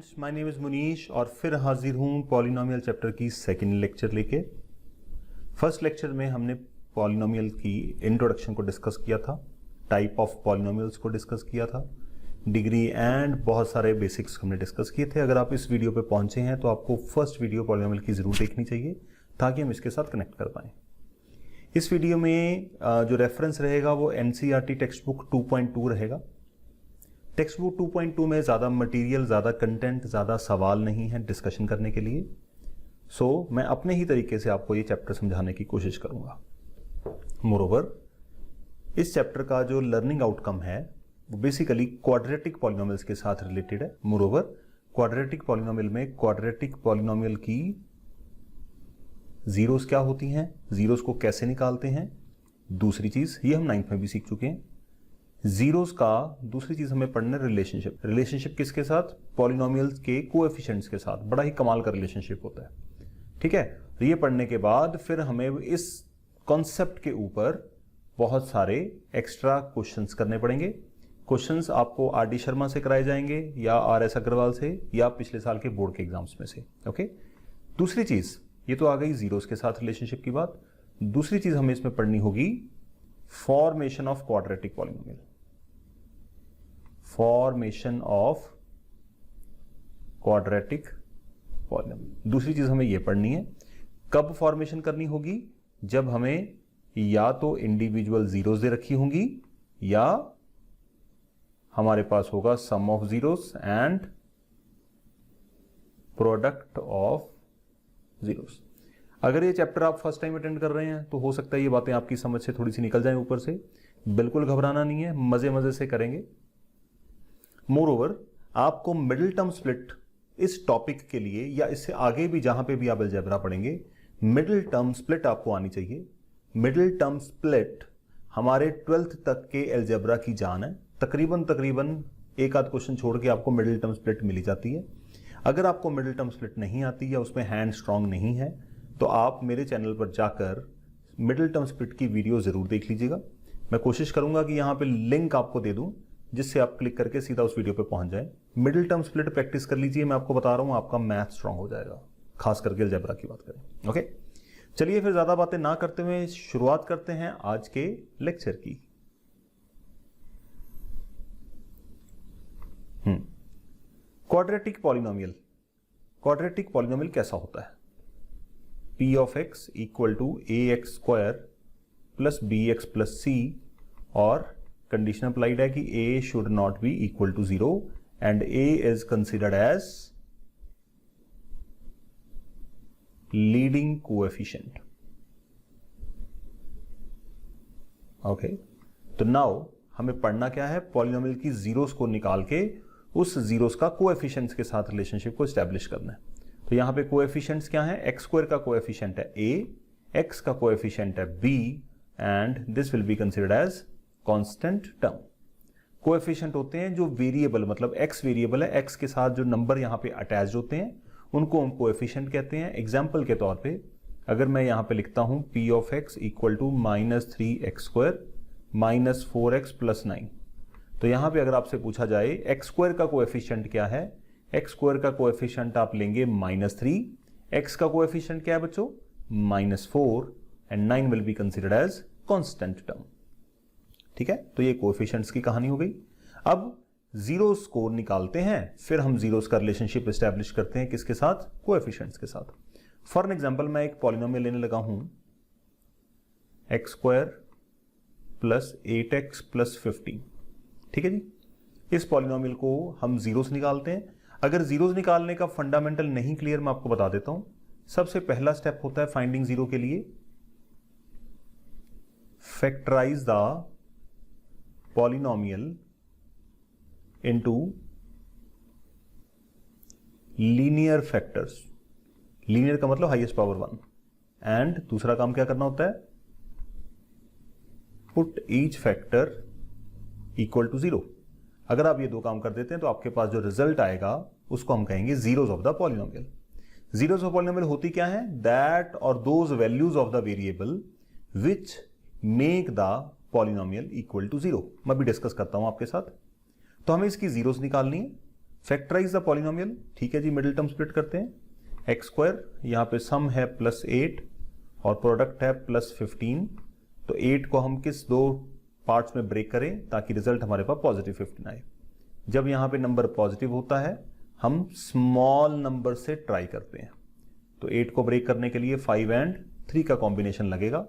Friends, my name is Munish और फिर हाजिर हूँ पॉलिनोमियल चैप्टर की सेकंड लेक्चर लेके। फर्स्ट लेक्चर में हमने पॉलिनोमियल की इंट्रोडक्शन को डिस्कस किया था, टाइप ऑफ पॉलिनोमियल्स को डिस्कस किया था, डिग्री एंड बहुत सारे बेसिक्स हमने डिस्कस किए थे। अगर आप इस वीडियो पे पहुंचे हैं तो आपको फर्स्ट वीडियो पॉलिनोमियल की ज़रूर देखनी चाहिए ताकि हम इसके साथ कनेक्ट कर पाएँ। इस वीडियो में जो रेफरेंस रहेगा वो NCERT टेक्स्ट बुक 2.2 रहेगा। टेक्स्ट बुक 2.2 में ज़्यादा मटेरियल, ज़्यादा कंटेंट, ज़्यादा सवाल नहीं है डिस्कशन करने के लिए। सो मैं अपने ही तरीके से आपको ये चैप्टर समझाने की कोशिश करूँगा। मोरोवर, इस चैप्टर का जो लर्निंग आउटकम है वो बेसिकली क्वाड्रेटिक पॉलिनोमियल्स के साथ रिलेटेड है। मोरोवर, क्वाड्रेटिक पॉलिनोमियल में क्वाड्रेटिक पॉलिनोमियल की जीरोस क्या होती हैं, जीरोस को कैसे निकालते हैं, दूसरी चीज़ ये हम 9th में भी सीख चुके हैं। जीरोस का दूसरी चीज हमें पढ़ना है रिलेशनशिप। रिलेशनशिप किसके साथ? पॉलिनोमियल्स के कोएफिशिएंट्स के साथ। बड़ा ही कमाल का रिलेशनशिप होता है, ठीक है। ये पढ़ने के बाद फिर हमें इस कॉन्सेप्ट के ऊपर बहुत सारे एक्स्ट्रा क्वेश्चंस करने पड़ेंगे। क्वेश्चंस आपको RD शर्मा से कराए जाएंगे या RS अग्रवाल से या पिछले साल के बोर्ड के एग्जाम्स में से। ओके, दूसरी चीज ये तो आ गई जीरोस के साथ रिलेशनशिप की बात। दूसरी चीज हमें इसमें पढ़नी होगी formation of quadratic polynomial. Formation of quadratic polynomial दूसरी चीज हमें यह पढ़नी है। कब फॉर्मेशन करनी होगी? जब हमें या तो इंडिविजुअल जीरोस दे रखी होंगी या हमारे पास होगा sum of zeros and product of zeros. अगर ये चैप्टर आप फर्स्ट टाइम अटेंड कर रहे हैं तो हो सकता है ये बातें आपकी समझ से थोड़ी सी निकल जाएं ऊपर से। बिल्कुल घबराना नहीं है, मजे मजे से करेंगे। मोरओवर, आपको मिडिल टर्म स्प्लिट इस टॉपिक के लिए या इससे आगे भी जहां पे भी आप अलजेब्रा पढ़ेंगे, मिडिल टर्म स्प्लिट आपको आनी चाहिए। मिडिल टर्म स्प्लिट हमारे 12th तक के अलजेब्रा की जान है। तकरीबन एक आध क्वेश्चन छोड़ के आपको मिडिल टर्म स्प्लिट मिली जाती है। अगर आपको मिडिल टर्म स्प्लिट नहीं आती या उसमें हैंड स्ट्रांग नहीं है तो आप मेरे चैनल पर जाकर मिडिल टर्म स्प्लिट की वीडियो जरूर देख लीजिएगा। मैं कोशिश करूंगा कि यहां पे लिंक आपको दे दूं जिससे आप क्लिक करके सीधा उस वीडियो पे पहुंच जाएं। मिडिल टर्म स्प्लिट प्रैक्टिस कर लीजिए, मैं आपको बता रहा हूं आपका मैथ स्ट्रांग हो जाएगा, खास करके अलजेब्रा की बात करें। ओके, चलिए फिर ज्यादा बातें ना करते हुए शुरुआत करते हैं आज के लेक्चर की। Quadratic polynomial. क्वाड्रेटिक पॉलिनोमियल कैसा होता है? P of x equal to ax square plus bx plus c और कंडीशन अप्लाइड है कि a should not be equal to 0 and a is considered as leading coefficient. Okay, तो now हमें पढ़ना क्या है? पॉलिनोमियल की जीरोस को निकाल के उस जीरोस का कोएफिशिएंट्स के साथ रिलेशनशिप को एस्टैब्लिश करना है। तो यहां पे कोएफिशिएंट्स क्या है? एक्स स्क्वायर का कोएफिशिएंट है a, x का कोएफिशिएंट है b and this will be considered as constant term. Coefficient होते हैं जो वेरिएबल, मतलब x वेरिएबल है, x के साथ जो नंबर यहां पे अटैच्ड होते हैं उनको हम कोएफिशिएंट कहते हैं। एग्जांपल के तौर पे अगर मैं यहां पे लिखता हूं p of x equal to -3x square minus 4x plus 9, तो यहां पे अगर आपसे पूछा जाए x स्क्वायर का कोएफिशिएंट क्या है, एक्स स्क्वायर का कोएफिशिएंट आप लेंगे -3, एक्स का कोएफिशिएंट क्या है बच्चों? -4 and 9 will be considered as constant term. ठीक है, तो ये कोएफिशिएंट्स की कहानी हो गई। अब जीरोस को निकालते हैं, फिर हम जीरोस का रिलेशनशिप एस्टैब्लिश करते हैं किसके साथ? कोएफिशिएंट्स के साथ। फॉर एन एग्जांपल मैं एक पॉलिनोमियल लेने लगा हूं x square plus 8x plus 15। ठीक है जी, इस पॉलिनोमियल को हम जीरोस निकालते हैं। अगर जीरोस निकालने का फंडामेंटल नहीं क्लियर, मैं आपको बता देता हूं। सबसे पहला स्टेप होता है फाइंडिंग जीरो के लिए, factorise the polynomial into linear factors. Linear का मतलब हाईएस्ट पावर 1। एंड दूसरा काम क्या करना होता है? Put each factor equal to 0। अगर आप ये दो काम कर देते हैं तो आपके पास जो रिजल्ट आएगा उसको हम कहेंगे zeros of the polynomial. Zeros of polynomial होती क्या है? दैट और those values of the variable which make the polynomial equal to 0। मैं भी डिस्कस करता हूं आपके साथ। तो हमें इसकी जीरोस निकालनी है। फैक्टराइज द पॉलिनोमियल, ठीक है जी, मिडिल टर्म स्प्लिट करते हैं। एक्स स्क्वायर, यहाँ पे सम है +8 और प्रोडक्ट है +15, तो 8 को हम किस दो पार्ट्स में ब्रेक करें ताकि रिजल्ट हमारे पास +15 आए। जब यहाँ पे नंबर पॉजिटिव होता है हम स्मॉल नंबर से ट्राई करते हैं, तो 8 को ब्रेक करने के लिए 5 and 3 का कॉम्बिनेशन लगेगा,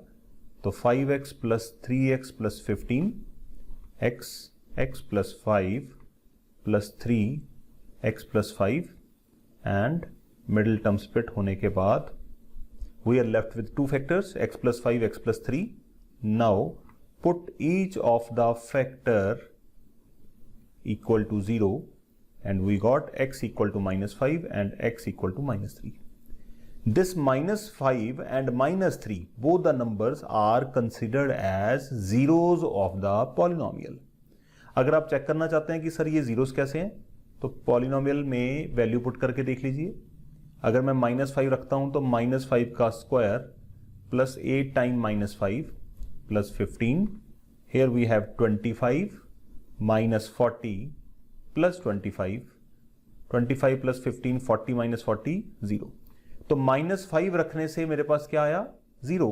तो 5x + 3x + 15, x + 5 + 3x + 5 and middle term split होने के बाद we are left with two factors, x + 5, x + 3. Now put each of the factor equal to 0 and we got x equal to -5 and x equal to -3. This -5 and -3, both the numbers are considered as zeros of the polynomial. अगर आप check करना चाहते हैं कि sir ये zeros कैसे हैं, तो पॉलिनोमियल में वैल्यू पुट करके देख लीजिए। अगर मैं -5 रखता हूं तो -5 का square +8 time -5 +15, here we have 25 -40 +25, 25 + 15 40 -40 0, तो -5 रखने से मेरे पास क्या आया 0,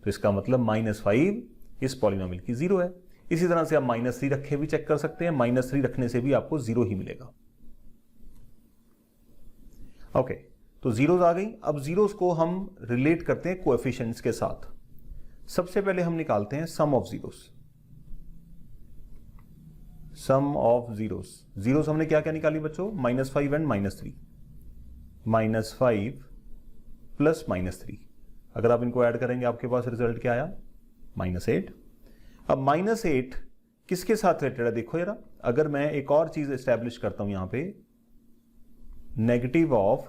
तो इसका मतलब -5 इस पॉलिनोमियल की 0 है। इसी तरह से आप -3 रखे भी चेक कर सकते हैं, -3 रखने से भी आपको 0 ही मिलेगा। ओके, तो जीरोस आ गई। अब जीरोस को हम रिलेट करते हैं कोएफिशिएंट्स के साथ। सबसे पहले हम निकालते हैं sum of zeros. Sum of zeros, zeros हमने क्या क्या निकाली बच्चों, -5 एंड -3, -5 + -3, अगर आप इनको ऐड करेंगे आपके पास रिजल्ट क्या आया, -8। अब -8 किसके साथ रिलेटेड है देखो जरा, अगर मैं एक और चीज एस्टैब्लिश करता हूं यहां पे, negative of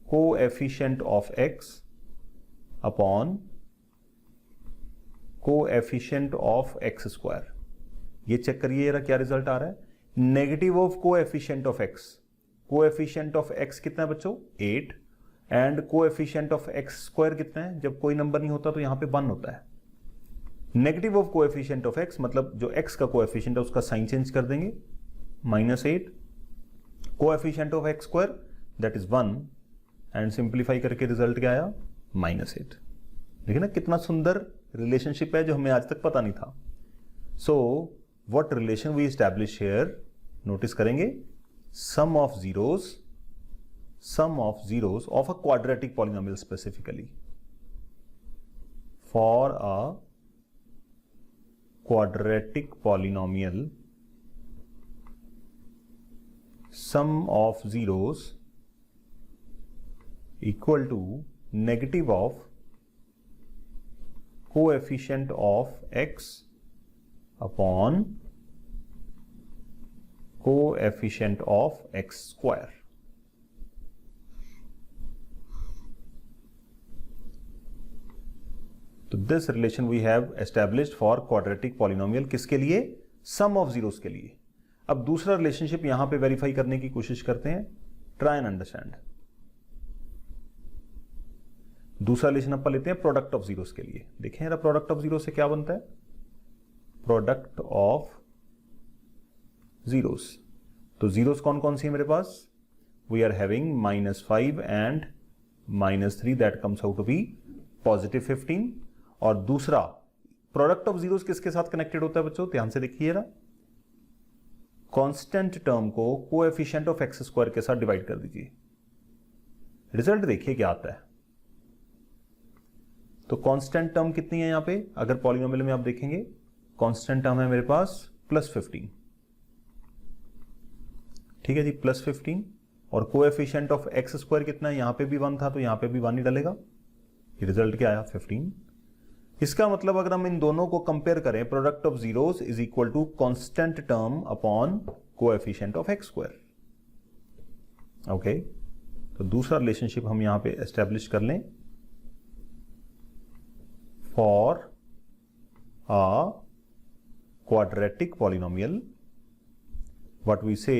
coefficient of x upon coefficient of x², ये चेक करिए जरा क्या रिजल्ट आ रहा है। Negative of coefficient of x, coefficient of x कितना है बच्चों 8, एंड कोएफिशिएंट ऑफ x² कितना है, जब कोई नंबर नहीं होता तो यहां पे 1 होता है। Negative of coefficient of x मतलब जो x का कोएफिशिएंट है उसका साइन चेंज कर देंगे, -8, coefficient of x² that is 1, and simplify करके रिजल्ट क्या आया -8। देखिए ना कितना सुंदर रिलेशनशिप है जो हमें आज तक पता नहीं था। So what relation we establish here, notice करेंगे, sum of zeros of a quadratic polynomial specifically, for a quadratic polynomial, sum of zeros equal to negative of coefficient of x upon coefficient of x²। तो this relation we have established for quadratic polynomial, किसके लिए, सम of zeros के लिए। अब दूसरा relationship यहां पे verify करने की कोशिश करते हैं, ट्राई एंड अंडरस्टैंड। दूसरा रिलेशन अपन लेते हैं प्रोडक्ट ऑफ जीरोस के लिए। देखें जरा प्रोडक्ट ऑफ जीरो से क्या बनता है, प्रोडक्ट ऑफ जीरोस, तो जीरोस कौन कौन सी है मेरे पास, we are having -5 and -3, that comes out to be +15। और दूसरा प्रोडक्ट ऑफ जीरोस किसके साथ कनेक्टेड होता है बच्चों, ध्यान से देखिए ना, कांस्टेंट टर्म को कोएफिशिएंट ऑफ x² के साथ डिवाइड कर दीजिए, रिजल्ट देखिए क्या आता है। तो कांस्टेंट टर्म कितनी है यहां पे, अगर पॉलिनोमियल में आप देखेंगे कांस्टेंट टर्म है मेरे पास +15, ठीक है जी, +15, और कोएफिशिएंट ऑफ x² कितना है, यहां पे भी 1 था तो यहां पे भी 1 ही डलेगा, रिजल्ट क्या आया 15। इसका मतलब अगर हम इन दोनों को कंपेयर करें, product of zeros is equal to constant term upon coefficient of x²। Okay, तो दूसरा रिलेशनशिप हम यहां पे एस्टेब्लिश कर लें, for a quadratic polynomial what we say,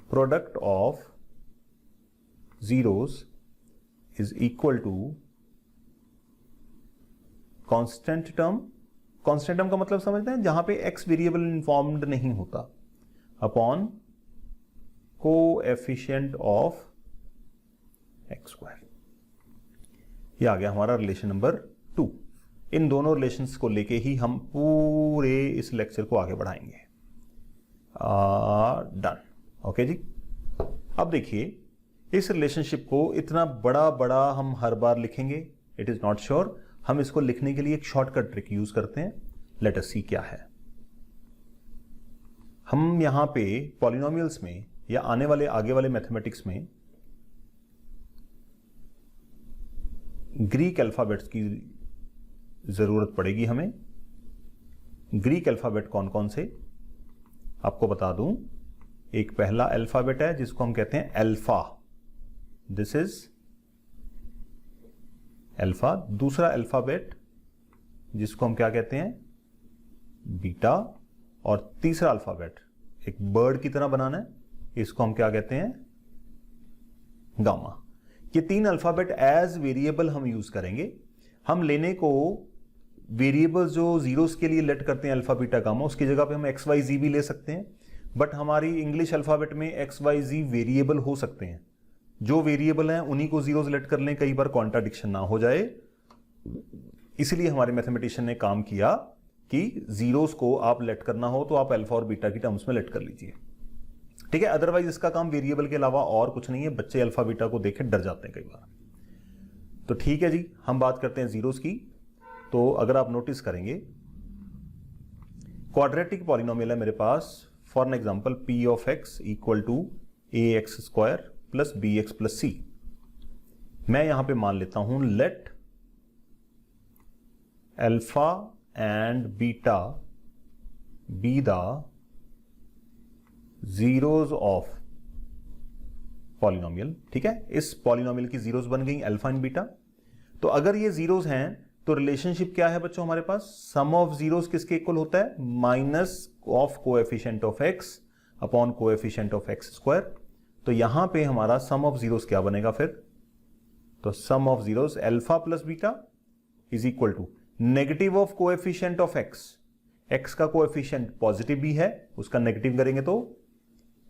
product of zeros is equal to constant term constant term का मतलब समझते हैं, जहां पे एक्स वेरिएबल इन्फॉर्म्ड नहीं होता, upon coefficient of x square. ये आ गया हमारा रिलेशन नंबर 2। इन दोनों रिलेशंस को लेके ही हम पूरे इस लेक्चर को आगे बढ़ाएंगे। डन। ओके जी। अब देखिए, इस रिलेशनशिप को इतना बड़ा बड़ा हम हर बार लिखेंगे, इट इज नॉट श्योर। हम इसको लिखने के लिए एक शॉर्टकट ट्रिक यूज करते हैं। लेट अस सी क्या है। हम यहां पे पॉलिनोमियल्स में या आगे वाले मैथमेटिक्स में ग्रीक अल्फाबेट्स की जरूरत पड़ेगी हमें। ग्रीक अल्फाबेट कौन कौन से, आपको बता दूं। एक पहला अल्फाबेट है जिसको हम कहते हैं अल्फा, दिस इज अल्फा। दूसरा अल्फाबेट जिसको हम क्या कहते हैं, बीटा। और तीसरा अल्फाबेट एक बर्ड की तरह बनाना है, इसको हम क्या कहते हैं, गामा। ये 3 अल्फाबेट एज वेरिएबल हम यूज करेंगे। हम लेने को वेरिएबल्स जो जीरोस के लिए लेट करते हैं अल्फा बीटा गामा, उसकी जगह पे हम एक्स वाई जी भी ले सकते हैं। बट हमारी इंग्लिश अल्फाबेट में एक्स वाई जी वेरिएबल हो सकते हैं। जो वेरिएबल हैं उन्हीं को जीरोस लेट कर लें, कई बार कॉन्ट्राडिक्शन ना हो जाए। इसलिए हमारे मैथमेटिशियन ने काम किया कि जीरोस को आप लेट करना हो तो आप अल्फा और बीटा की टर्म्स में लेट कर लीजिए, ठीक है। अदरवाइज इसका काम वेरिएबल के अलावा और कुछ नहीं है। बच्चे अल्फा बीटा को देख के डर जाते हैं कई बार। तो ठीक है जी, हम बात करते हैं जीरोस की। तो अगर आप नोटिस करेंगे, क्वाड्रेटिक पॉलिनोमियल है मेरे पास। For an example, P of X equal to A X square plus B X plus C. मैं यहां पे मान लेता हूं let alpha and beta be the zeros of polynomial, ठीक है। इस पॉलिनोमियल की जीरोस बन गई अल्फा एंड बीटा। तो अगर ये जीरोस हैं तो रिलेशनशिप क्या है बच्चों हमारे पास, सम ऑफ जीरोस किसके इक्वल होता है, minus of coefficient of X upon coefficient of x square. तो यहां पे हमारा सम ऑफ जीरोस क्या बनेगा फिर, तो sum of zeros alpha plus beta is equal to negative of coefficient of X. X का कोएफिशिएंट पॉजिटिव भी है, उसका नेगेटिव करेंगे तो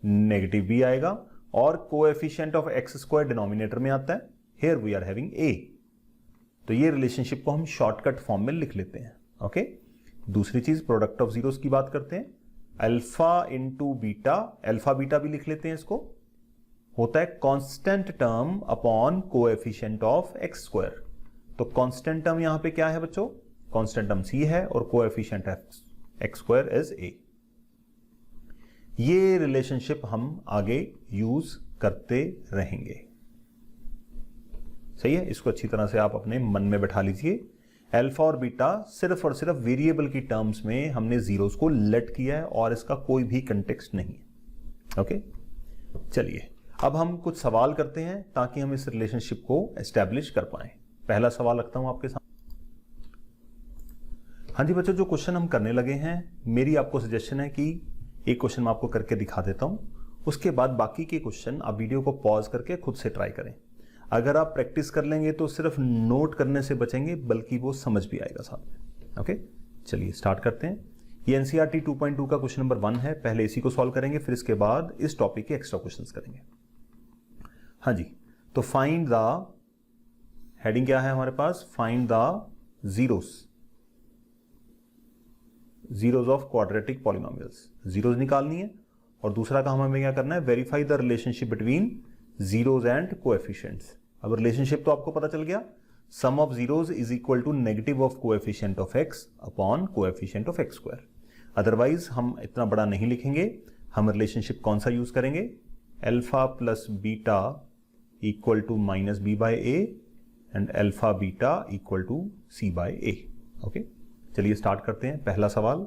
नेगेटिव भी आएगा, और coefficient of x square denominator में आता है। Here we are having a. तो ये रिलेशनशिप को हम शॉर्टकट फॉर्म में लिख लेते हैं। ओके। दूसरी चीज, प्रोडक्ट ऑफ जीरोस की बात करते हैं। Alpha into beta, alpha beta भी लिख लेते हैं, इसको होता है constant term upon coefficient of x square. तो कांस्टेंट टर्म यहां पे क्या है बच्चों, कांस्टेंट टर्म सी है और coefficient x square is a. ये रिलेशनशिप हम आगे यूज करते रहेंगे, सही है। इसको अच्छी तरह से आप अपने मन में बैठा लीजिए। अल्फा और बीटा सिर्फ और सिर्फ वेरिएबल की टर्म्स में हमने जीरोस को लेट किया है और इसका कोई भी कंटेक्स्ट नहीं है। ओके, चलिए अब हम कुछ सवाल करते हैं ताकि हम इस रिलेशनशिप को एस्टैब्लिश कर पाए। पहला सवाल रखता हूं आपके सामने। हाँ जी बच्चों, जो क्वेश्चन हम करने लगे हैं, मेरी आपको सजेशन है कि एक क्वेश्चन मैं आपको करके दिखा देता हूं, उसके बाद बाकी के क्वेश्चन आप वीडियो को पॉज करके खुद से ट्राई करें। अगर आप प्रैक्टिस कर लेंगे तो सिर्फ नोट करने से बचेंगे, बल्कि वो समझ भी आएगा साथ में। ओके, चलिए स्टार्ट करते हैं। ये एनसीईआरटी 2.2 का क्वेश्चन नंबर 1 है। पहले इसी को सॉल्व करेंगे, फिर इसके बाद इस टॉपिक के एक्स्ट्रा क्वेश्चंस करेंगे। हाँ जी, तो फाइंड द, हेडिंग क्या है हमारे पास, find the zeros of quadratic polynomials. Zeros निकालनी है, और दूसरा काम हमें क्या करना है, verify the relationship between zeros and coefficients. अब रिलेशनशिप तो आपको पता चल गया, sum of zeros is equal to negative of coefficient of X upon coefficient of x square. Otherwise हम इतना बड़ा नहीं लिखेंगे। हम रिलेशनशिप कौन सा यूज करेंगे, alpha plus beta equal to minus B by a and alpha beta equal to c by a. Okay, चलिए स्टार्ट करते हैं। पहला सवाल,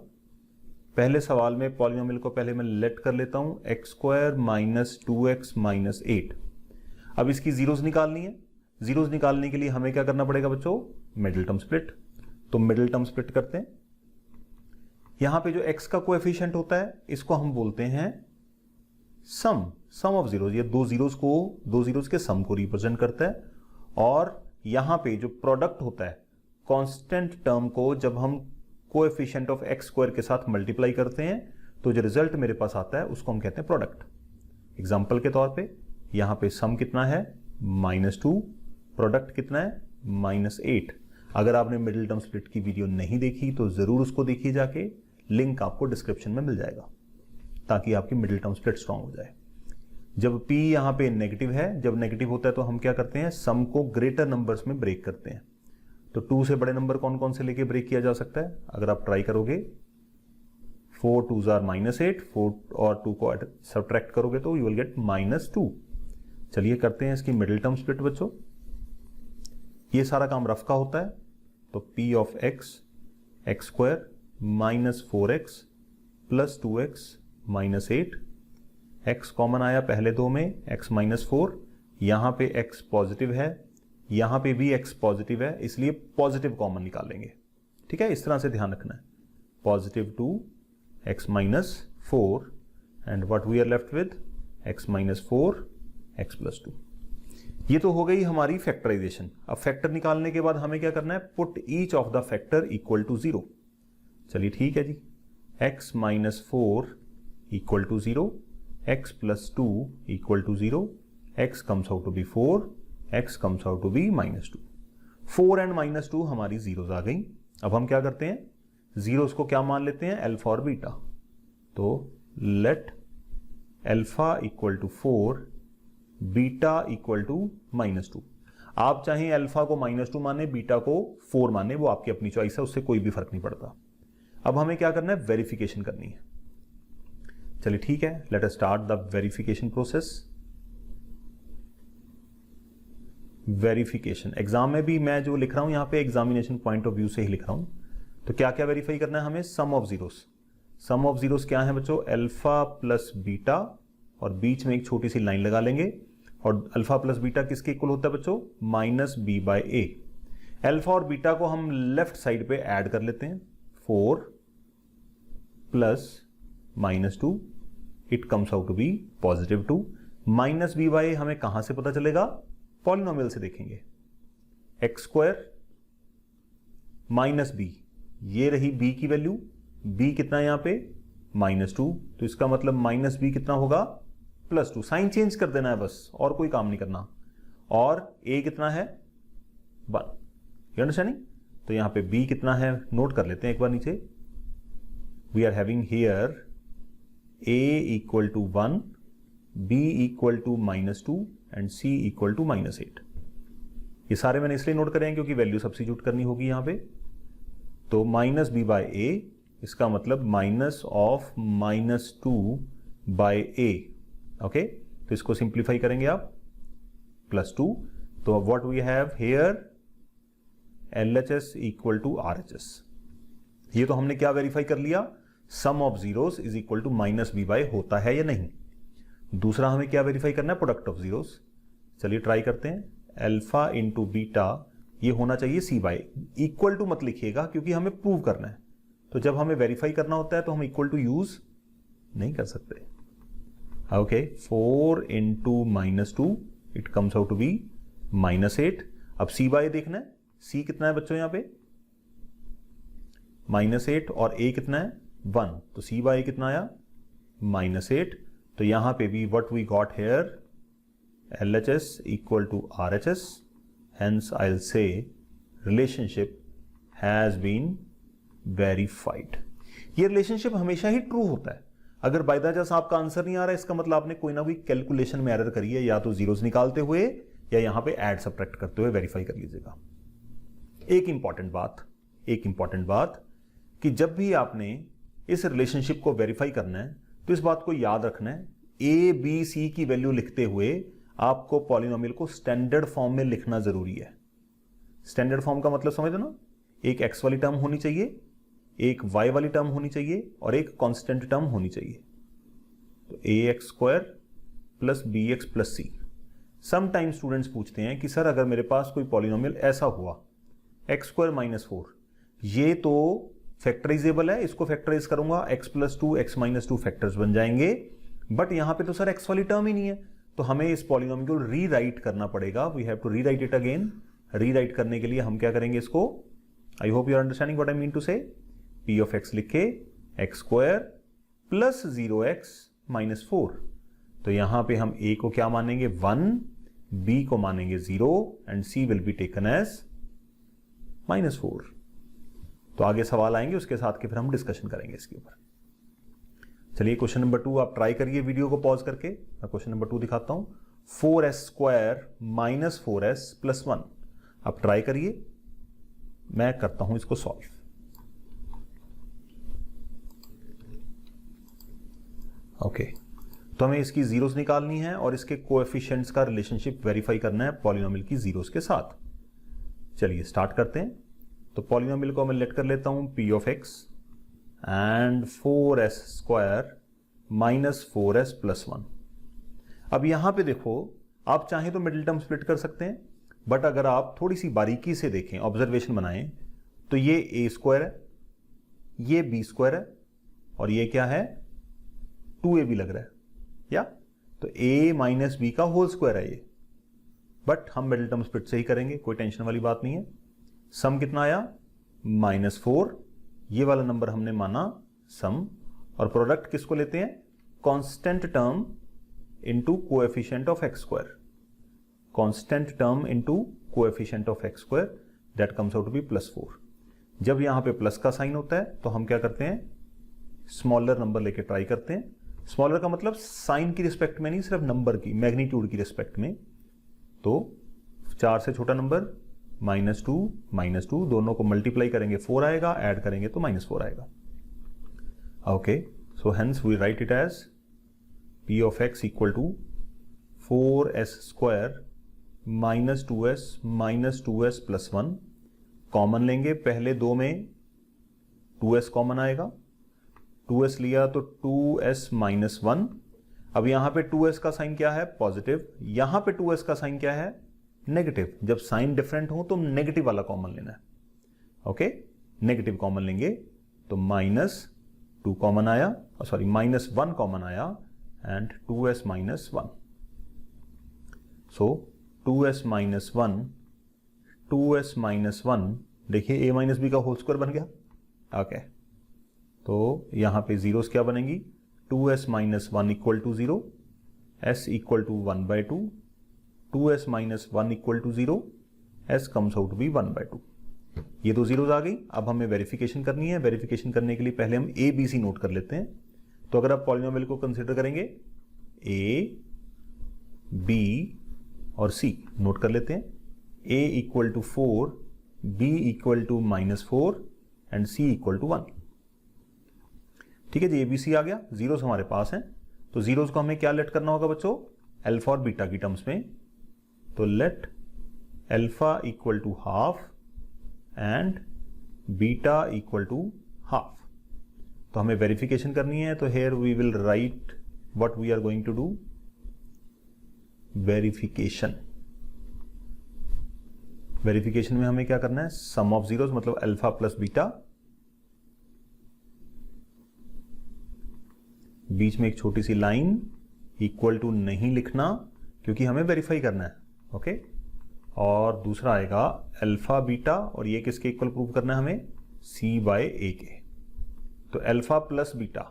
पहले सवाल में पॉलिनोमियल को पहले मैं लेट कर लेता हूं, x square minus 2x minus 8। अब इसकी जीरोस निकालनी है। जीरोस निकालने के लिए हमें क्या करना पड़ेगा बच्चों, मिडिल टर्म स्प्लिट। तो मिडिल टर्म स्प्लिट करते हैं। यहां पे जो x का कोएफिशिएंट होता है इसको हम बोलते हैं सम ऑफ जीरोस। ये दो जीरोस के सम को रिप्रेजेंट करता है। और यहां पे जो प्रोडक्ट होता है, कांस्टेंट टर्म को जब हम कोएफिशिएंट ऑफ एक्स स्क्वायर के साथ मल्टीप्लाई करते हैं तो जो रिजल्ट मेरे पास आता है उसको हम कहते हैं प्रोडक्ट। एग्जाम्पल के तौर पे यहां पे सम कितना है -2, प्रोडक्ट कितना है -8। अगर आपने मिडिल टर्म स्प्लिट की वीडियो नहीं देखी तो जरूर उसको देखिए जाके, लिंक आपको डिस्क्रिप्शन में मिल जाएगा ताकि आपकी मिडिल टर्म स्प्लिट स्ट्रांग हो जाए। जब p यहां पे नेगेटिव है, जब नेगेटिव होता है तो हम क्या करते हैं, सम को ग्रेटर नंबर्स में ब्रेक करते हैं। तो 2 से बड़े नंबर कौन कौन से लेके ब्रेक किया जा सकता है? अगर आप ट्राई करोगे 4 2s are -8, 4 और 2 को सब्ट्रैक्ट करोगे तो यू विल गेट -2। चलिए करते हैं इसकी मिडिल टर्म स्प्लिट बच्चों। ये सारा काम रफ का होता है, तो p of x x square -4x plus 2x -8, x common आया पहले दो में, x -4, यहां पे x पॉजिटिव है, यहां पे भी x पॉजिटिव है, इसलिए पॉजिटिव कॉमन निकालेंगे। ठीक है, इस तरह से ध्यान रखना है। +2 x -4 and what we are left with x -4 x + 2। ये तो हो गई हमारी फैक्टराइजेशन। अब फैक्टर निकालने के बाद हमें क्या करना है, put each of the factor equal to 0। चलिए ठीक है जी, x -4 = 0, x + 2 = 0, x comes out to be 4, x comes out to be -2। 4 and -2 हमारी जीरोस आ गई। अब हम क्या करते हैं, जीरोस को क्या मान लेते हैं, अल्फा और बीटा। तो लेट अल्फा = 4, बीटा = -2। आप चाहें अल्फा को -2 माने, बीटा को 4 माने, वो आपकी अपनी चॉइस है, उससे कोई भी फर्क नहीं पड़ता। अब हमें क्या करना है, वेरिफिकेशन करनी है। चलिए ठीक है, let us start the verification process. Verification exam में भी मैं जो लिख रहा हूं यहां पे एग्जामिनेशन पॉइंट ऑफ व्यू से ही लिख रहा हूं। तो क्या क्या वेरीफाई करना है हमें, sum of zeros. Sum of zeros क्या है बच्चों, अल्फा प्लस बीटा, और बीच में एक छोटी सी लाइन लगा लेंगे। और अल्फा प्लस बीटा किसके इक्वल होता है बच्चों, -b/a। अल्फा और बीटा को हम लेफ्ट साइड पे ऐड कर लेते हैं, 4 + -2, it comes out to be +2। -b/a हमें कहां से पता चलेगा, पॉलिनोमियल से देखेंगे। x² -b, ये रही b की वैल्यू, b कितना है यहां पे -2, तो इसका मतलब -b कितना होगा, +2। साइन चेंज कर देना है बस, और कोई काम नहीं करना। और a कितना है 1, यू अंडरस्टैंडिंग। तो यहां पे b कितना है नोट कर लेते हैं एक बार नीचे। We are having here a = 1, b = -2 and c = -8। ये सारे मैंने इसलिए नोट करे हैं क्योंकि वैल्यू सब्स्टिट्यूट करनी होगी यहां पे। तो -b/a, इसका मतलब -2/a। ओके, तो इसको सिंप्लीफाई करेंगे आप, +2। तो what we have here, LHS = RHS। ये तो हमने क्या वेरीफाई कर लिया, sum of zeros is equal to -b/a होता है या नहीं। दूसरा हमें क्या वेरीफाई करना है, प्रोडक्ट ऑफ जीरोस। चलिए ट्राई करते हैं, अल्फा × बीटा ये होना चाहिए c/, इक्वल टू मत लिखिएगा क्योंकि हमें प्रूव करना है। तो जब हमें वेरीफाई करना होता है तो हम इक्वल टू यूज नहीं कर सकते। Okay, 4 × -2, it comes out to be -8। अब c/a देखना है, c कितना है बच्चों यहां पे -8 और a कितना है 1, तो c/a कितना आया -8। तो यहां पे भी what we got here, LHS = RHS, hence I'll say relationship has been verified। ये रिलेशनशिप हमेशा ही ट्रू होता है। अगर बाय द जस्ट आपका आंसर नहीं आ रहा है, इसका मतलब आपने कोई ना कोई कैलकुलेशन में एरर करी है, या तो जीरोस निकालते हुए या यहां पे ऐड सब्ट्रैक्ट करते हुए। वेरीफाई कर लीजिएगा। एक इंपॉर्टेंट बात कि जब भी आपने इस रिलेशनशिप को वेरीफाई करना है तो इस बात को याद रखना है, a b c की वैल्यू लिखते हुए आपको पॉलिनोमियल को स्टैंडर्ड फॉर्म में लिखना जरूरी है। स्टैंडर्ड फॉर्म का मतलब समझ ना, एक x वाली टर्म होनी चाहिए, एक y वाली टर्म होनी चाहिए और एक कांस्टेंट टर्म होनी चाहिए। तो ax² + bx + c। Sometime students पूछते हैं कि सर अगर मेरे पास कोई पॉलिनोमियल ऐसा हुआ x² -4, ये तो फैक्टराइजेबल है, इसको फैक्टराइज करूंगा x + 2 x -2 फैक्टर्स बन जाएंगे, बट यहां पे तो सर x वाली टर्म ही नहीं है, तो हमें इस पॉलिनोमियल को रीराइट करना पड़ेगा। We have to rewrite it again. Rewrite करने के लिए हम क्या करेंगे इसको, I hope you are understanding what I mean to say. P of x लिख के x square plus 0x minus 4। तो यहां पे हम a को क्या मानेंगे 1, b को मानेंगे 0 and c will be taken as minus 4। तो आगे सवाल आएंगे, उसके साथ के फिर हम डिस्कशन करेंगे इसके ऊपर। चलिए क्वेश्चन नंबर 2 आप ट्राई करिए वीडियो को पॉज करके। मैं क्वेश्चन नंबर 2 दिखाता हूं। 4s square minus 4s plus 1। आप ट्राई करिए, मैं करता हूं इसको सॉल्व। ओके, तो हमें इसकी जीरोस निकालनी है और इसके कोएफिशिएंट्स का रिलेशनशिप वेरीफाई करना है पॉलिनोमियल की जीरोस के साथ। चलिए स्टार्ट करते हैं। तो पॉलिनोमियल को मैं लेट कर लेता हूं p of x and 4s square minus 4s plus 1। अब यहां पे देखो, आप चाहें तो मिडिल टर्म स्प्लिट कर सकते हैं, बट अगर आप थोड़ी सी बारीकी से देखें, ऑब्जर्वेशन बनाएं, तो ये a स्क्वायर है, ये b स्क्वायर है और ये क्या है 2ab लग रहा है या, तो a माइनस बी का होल स्क्वायर है ये। बट हम मिडिल टर्म स्प्लिट से ही करेंगे, कोई टेंशन वाली बात नहीं है। सम कितना आया -4, ये वाला नंबर हमने माना सम, और प्रोडक्ट किसको लेते हैं constant term into coefficient of x square, constant term into coefficient of x square, that comes out to be +4। जब यहां पे प्लस का साइन होता है तो हम क्या करते हैं स्मॉलर नंबर लेके ट्राई करते हैं। स्मॉलर का मतलब साइन की रिस्पेक्ट में नहीं, सिर्फ नंबर की, मैग्नीट्यूड की रिस्पेक्ट में। तो 4 से छोटा नंबर -2 दोनों को मल्टीप्लाई करेंगे 4 आएगा, ऐड करेंगे तो -4 आएगा। Okay, so hence we write it as p of x equal to 4s square -2s plus 1। Common लेंगे, पहले दो में 2s कॉमन आएगा, 2s लिया तो 2s माइनस 1। अब यहां पे 2s का साइन क्या है पॉजिटिव, यहां पे 2s का साइन क्या है नेगेटिव। जब साइन डिफरेंट हो तो नेगेटिव वाला कॉमन लेना है। ओके, नेगेटिव कॉमन लेंगे तो -2 कॉमन आया, सॉरी -1 कॉमन आया and 2s minus 1। So 2s minus 1 देखिए a माइनस बी का होल स्क्वायर बन गया। ओके, तो यहां पे जीरोस क्या बनेंगी 2s minus 1 equal to 0, s equal to 1/2, 2s minus 1 equal to 0, s comes out to be 1/2। ये दो जीरोस आ गई। अब हमें वेरिफिकेशन करनी है। वेरिफिकेशन करने के लिए पहले हम a b c नोट कर लेते हैं। तो अगर आप पॉलिनोमियल को कंसिडर करेंगे a b और c नोट कर लेते हैं। a equal to 4, b equal to -4 and c equal to 1। ठीक है जी, ABC आ गया, जीरोस हमारे पास हैं। तो जीरोस को हमें क्या लेट करना होगा बच्चों अल्फा और बीटा की टर्म्स में। तो let alpha equal to half and beta equal to half. तो हमें वेरिफिकेशन करनी है, तो here we will write what we are going to do, verification. Verification में हमें क्या करना है सम ऑफ जीरोस मतलब अल्फा प्लस बीटा, बीच में एक छोटी सी लाइन, इक्वल टू नहीं लिखना क्योंकि हमें वेरीफाई करना है। ओके, और दूसरा आएगा अल्फा बीटा, और ये किसके इक्वल प्रूव करना है हमें c/a के। तो अल्फा प्लस बीटा,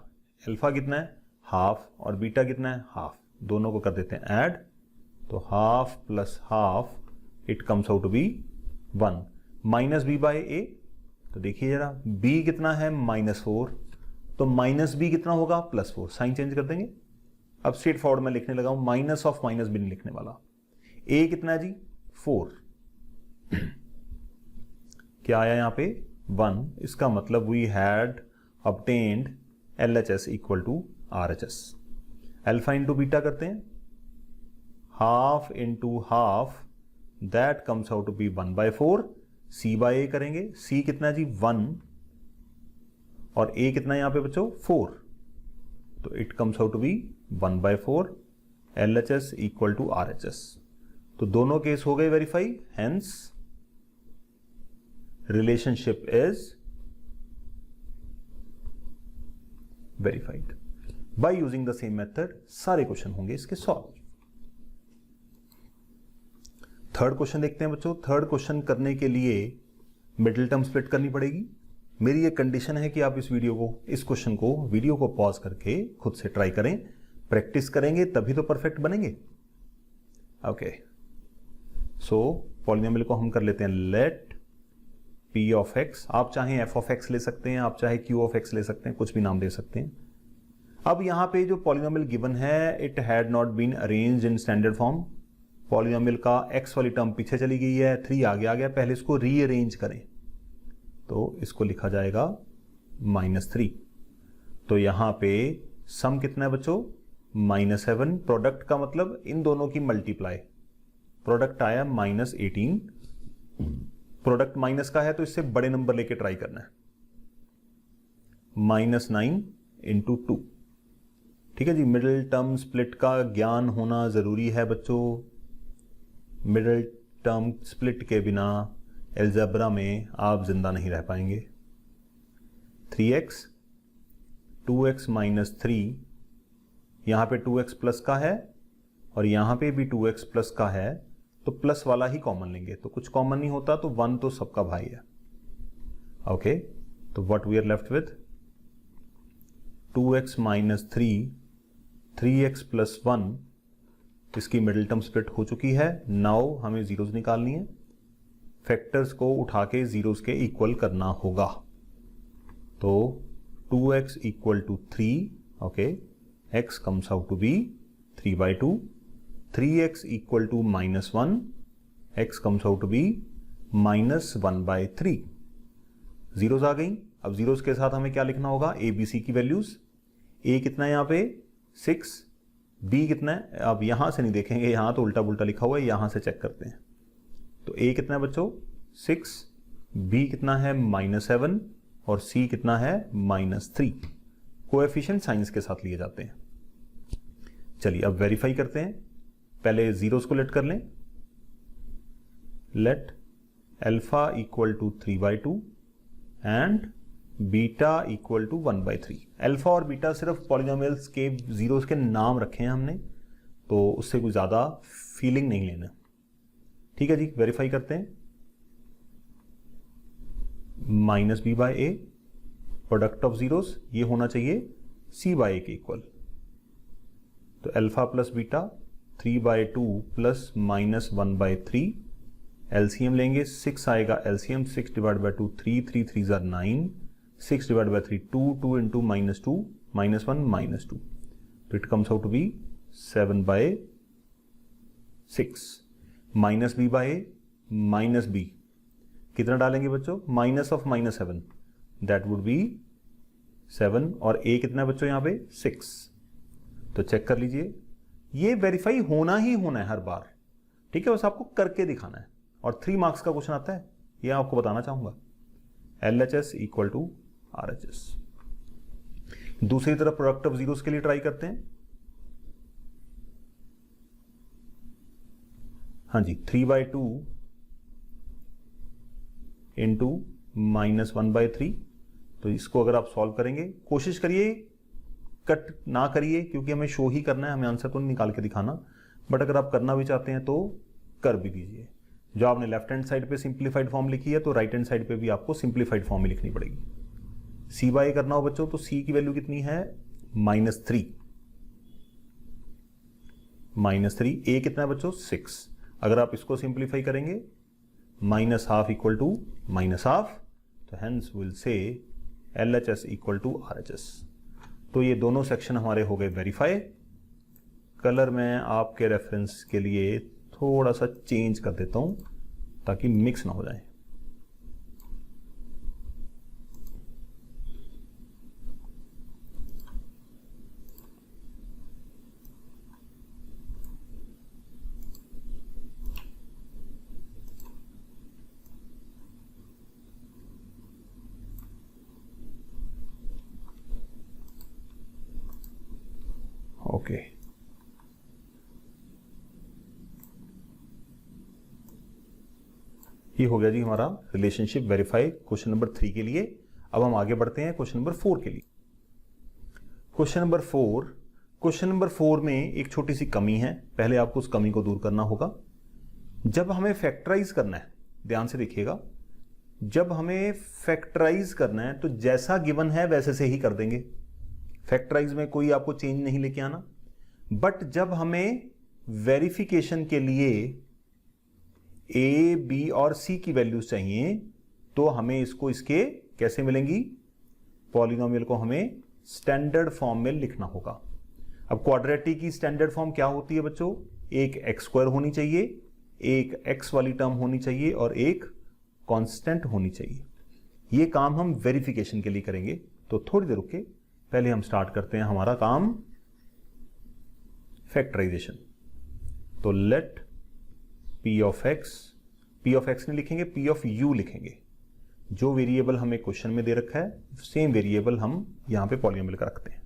अल्फा कितना है हाफ और बीटा कितना है हाफ, दोनों को कर देते हैं ऐड। तो half plus half it comes out to be 1 minus b/a। तो देखिए जरा b कितना है -4, तो माइनस बी कितना होगा +4। साइन चेंज कर देंगे। अब स्ट्रेट फॉरवर्ड में लिखने लगा हूं, माइनस ऑफ माइनस भी नहीं लिखने वाला। a कितना है जी 4, क्या आया यहां पे 1। इसका मतलब we had obtained LHS equal to RHS। Alpha into beta करते हैं, half into half that comes out to be 1/4। c/a करेंगे, c कितना है जी 1 और a कितना है यहां पे बच्चों 4, तो it comes out to be 1/4 LHS equal to RHS। तो दोनों केस हो गए verify, hence relationship is verified. By using the same method सारे क्वेश्चन होंगे इसके सॉल्व। थर्ड क्वेश्चन देखते हैं बच्चों। थर्ड क्वेश्चन करने के लिए मिडिल टर्म स्प्लिट करनी पड़ेगी। मेरी ये कंडीशन है कि आप इस क्वेश्चन को वीडियो को पॉज करके खुद से ट्राई करें, प्रैक्टिस करेंगे तभी तो परफेक्ट बनेंगे। ओके, सो पॉलिनोमियल को हम कर लेते हैं लेट p ऑफ x। आप चाहें f ऑफ x ले सकते हैं, आप चाहे q ऑफ x ले सकते हैं, कुछ भी नाम दे सकते हैं। अब यहां पे जो पॉलिनोमियल गिवन है, it had not been arranged in standard form. Polynomial का x वाली टर्म पीछे चली गई है, 3 आगे आ गया, पहले इसको रीअरेंज करें तो इसको लिखा जाएगा -3। तो यहां पे सम कितना है बच्चों, -7। प्रोडक्ट का मतलब इन दोनों की मल्टीप्लाई, प्रोडक्ट आया -18। प्रोडक्ट माइनस का है तो इससे बड़े नंबर लेके ट्राई करना है, -9 × 2। ठीक है जी, मिडिल टर्म स्प्लिट का ज्ञान होना जरूरी है बच्चों। मिडिल टर्म स्प्लिट के बिना एल्जेब्रा में आप जिंदा नहीं रह पाएंगे। 3x 2x - 3, यहां पे 2x प्लस का है और यहां पे भी 2x प्लस का है, तो प्लस वाला ही कॉमन लेंगे, तो कुछ कॉमन नहीं होता तो 1 तो सबका भाई है। ओके, तो what we are left with 2x - 3, 3x + 1, इसकी मिडिल टर्म स्प्लिट हो चुकी है। नाउ हमें जीरोस निकालनी है, फैक्टर्स को उठा के जीरोस के इक्वल करना होगा। तो 2x = 3, okay, x comes out to be 3/2, 3x = -1, x comes out to be -1/3। Zeros आ गई। अब जीरोस के साथ हमें क्या लिखना होगा, ए बी सी की वैल्यूज। a कितना है यहाँ पे 6, b कितना है, अब यहां से नहीं देखेंगे, यहां तो उल्टा पुल्टा लिखा हुआ है, यहां से चेक करते हैं। तो a कितना है बच्चों 6, b कितना है -7 और c कितना है -3। कोएफिशिएंट साइंस के साथ लिए जाते हैं। चलिए अब वेरीफाई करते हैं। पहले जीरोस को लेट कर लें, let alpha = 3/2 and beta = 1/3। Alpha और बीटा सिर्फ पॉलिनोमियल्स के जीरोस के नाम रखे हैं हमने, तो उससे कुछ ज्यादा फीलिंग नहीं लेना। ठीक है जी, वेरीफाई करते हैं। -b/a, प्रोडक्ट ऑफ जीरोस ये होना चाहिए c/a के इक्वल। तो अल्फा प्लस बीटा 3/2 + -1/3, एलसीएम लेंगे, 6 आएगा एलसीएम, 6 / 2 3, 3 3 = 9, 6 / 3 2, 2 × -2 -1 -2, तो it comes out to be 7/6। -b/a -b कितना डालेंगे बच्चों, -7, दैट वुड बी 7, और a कितना है बच्चों यहाँ पे 6। तो चेक कर लीजिए, ये वेरीफाई होना ही होना है हर बार। ठीक है, बस आपको करके दिखाना है, और 3 मार्क्स का क्वेश्चन आता है, ये आपको बताना चाहूंगा। LHS = RHS। दूसरी तरफ प्रोडक्ट ऑफ जीरोस के लिए ट्राई करते हैं। हाँ जी, 3/2 × -1/3। तो इसको अगर आप सॉल्व करेंगे, कोशिश करिए कट ना करिए, क्योंकि हमें शो ही करना है, हमें आंसर तो नहीं निकाल के दिखाना, बट अगर आप करना भी चाहते हैं तो कर भी दीजिए। जो आपने लेफ्ट हैंड साइड पे सिंप्लीफाइड फॉर्म लिखी है, तो राइट हैंड साइड पे भी आपको सिंप्लीफाइड फॉर्म ही लिखनी पड़ेगी। c/a करना हो बच्चों, तो c की वैल्यू कितनी है -3, -3। a कितना है बच्चों 6। अगर आप इसको सिंप्लीफाई करेंगे, -12 = -12, तो hence will say LHS = RHS। तो ये दोनों सेक्शन हमारे हो गए वेरीफाई। कलर मैं आपके रेफरेंस के लिए थोड़ा सा चेंज कर देता हूं ताकि मिक्स ना हो जाए। ओके, ये हो गया जी हमारा रिलेशनशिप वेरीफाई क्वेश्चन नंबर 3 के लिए। अब हम आगे बढ़ते हैं क्वेश्चन नंबर 4 के लिए। क्वेश्चन नंबर 4 में एक छोटी सी कमी है, पहले आपको उस कमी को दूर करना होगा। जब हमें फैक्टराइज करना है, ध्यान से देखिएगा, जब हमें फैक्टराइज करना है तो जैसा गिवन है वैसे से ही कर देंगे, फैक्टराइज में कोई आपको चेंज नहीं लेके आना। बट जब हमें वेरिफिकेशन के लिए ए, बी और सी की वैल्यूज चाहिए तो हमें इसको इसके कैसे मिलेंगी, पॉलिनोमियल को हमें स्टैंडर्ड फॉर्म में लिखना होगा। अब क्वाड्रेटिक की स्टैंडर्ड फॉर्म क्या होती है बच्चों, एक एक्स स्क्वायर होनी चाहिए, एक एक्स वाली टर्म होनी चाहिए और एक कांस्टेंट होनी चाहिए। ये काम हम वेरिफिकेशन के लिए करेंगे। तो थोड़ी देर रुक के पहले हम स्टार्ट करते हैं हमारा काम फैक्टराइजेशन। तो लेट पी ऑफ एक्स नहीं लिखेंगे, पी ऑफ यू लिखेंगे। जो वेरिएबल हमें क्वेश्चन में दे रखा है सेम वेरिएबल हम यहां पे पॉलिनोमियल का रखते हैं।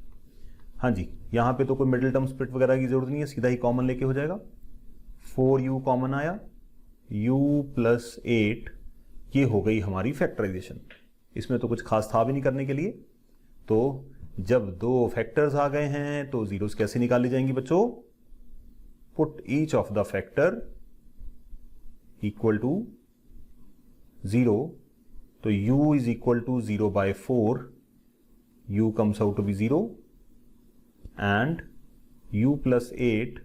हाँ जी, यहां पे तो कोई मिडिल टर्म स्प्लिट वगैरह की जरूरत नहीं है, सीधा ही कॉमन लेके हो जाएगा। 4u कॉमन आया, u + 8, ये हो गई हमारी फैक्टराइजेशन। इसमें तो कुछ खास था भी नहीं करने के लिए। तो जब दो फैक्टर्स आ गए हैं तो जीरोस कैसे निकाली जाएंगी बच्चों, put each of the factor equal to 0। तो u is equal to 0/4, u comes out to be 0 and u + 8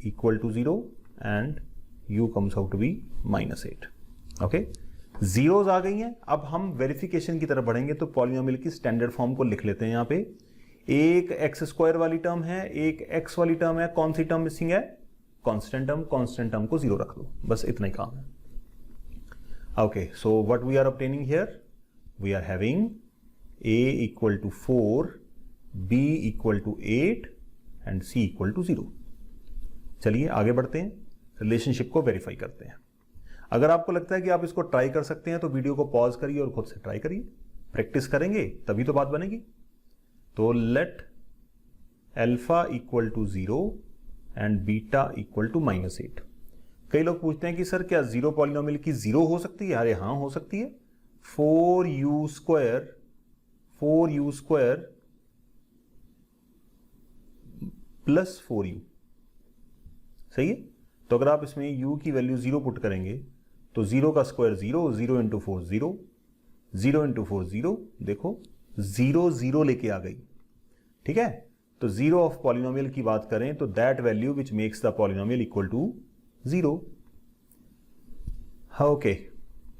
equal to 0 and u comes out to be -8। Okay, zeros आ गई हैं। अब हम वेरिफिकेशन की तरफ बढ़ेंगे तो पॉलिनोमियल की स्टैंडर्ड फॉर्म को लिख लेते हैं। यहां पे एक एक्स स्क्वायर वाली टर्म है, एक एक्स वाली टर्म है, कौन सी टर्म मिसिंग है, कांस्टेंट टर्म को 0 रख लो, बस इतना ही काम है। Okay, so what we are obtaining here? We are having A equal to 4, B equal to 8 and C equal to 0। चलिए आगे बढ़ते हैं, रिलेशनशिप को वेरीफाई करते हैं। अगर आपको लगता है कि आप इसको ट्राई कर सकते हैं तो वीडियो को पॉज करिए और खुद से ट्राई करिए, प्रैक्टिस करेंगे तभी तो बात बनेगी। तो let alpha equal to 0 and beta equal to -8। कई लोग पूछते हैं कि सर क्या जीरो पॉलिनोमियल की 0 हो सकती है? अरे हाँ, हो सकती है। 4u स्क्वायर प्लस 4u, सही है। तो अगर आप इसमें u की वैल्यू 0 पुट करेंगे तो 0 का स्क्वायर 0, 0 × 4 0, 0 × 4 0, देखो 0 0 लेके आ गई, ठीक है। तो जीरो ऑफ पॉलिनोमियल की बात करें तो that value which makes the polynomial equal to 0। Okay,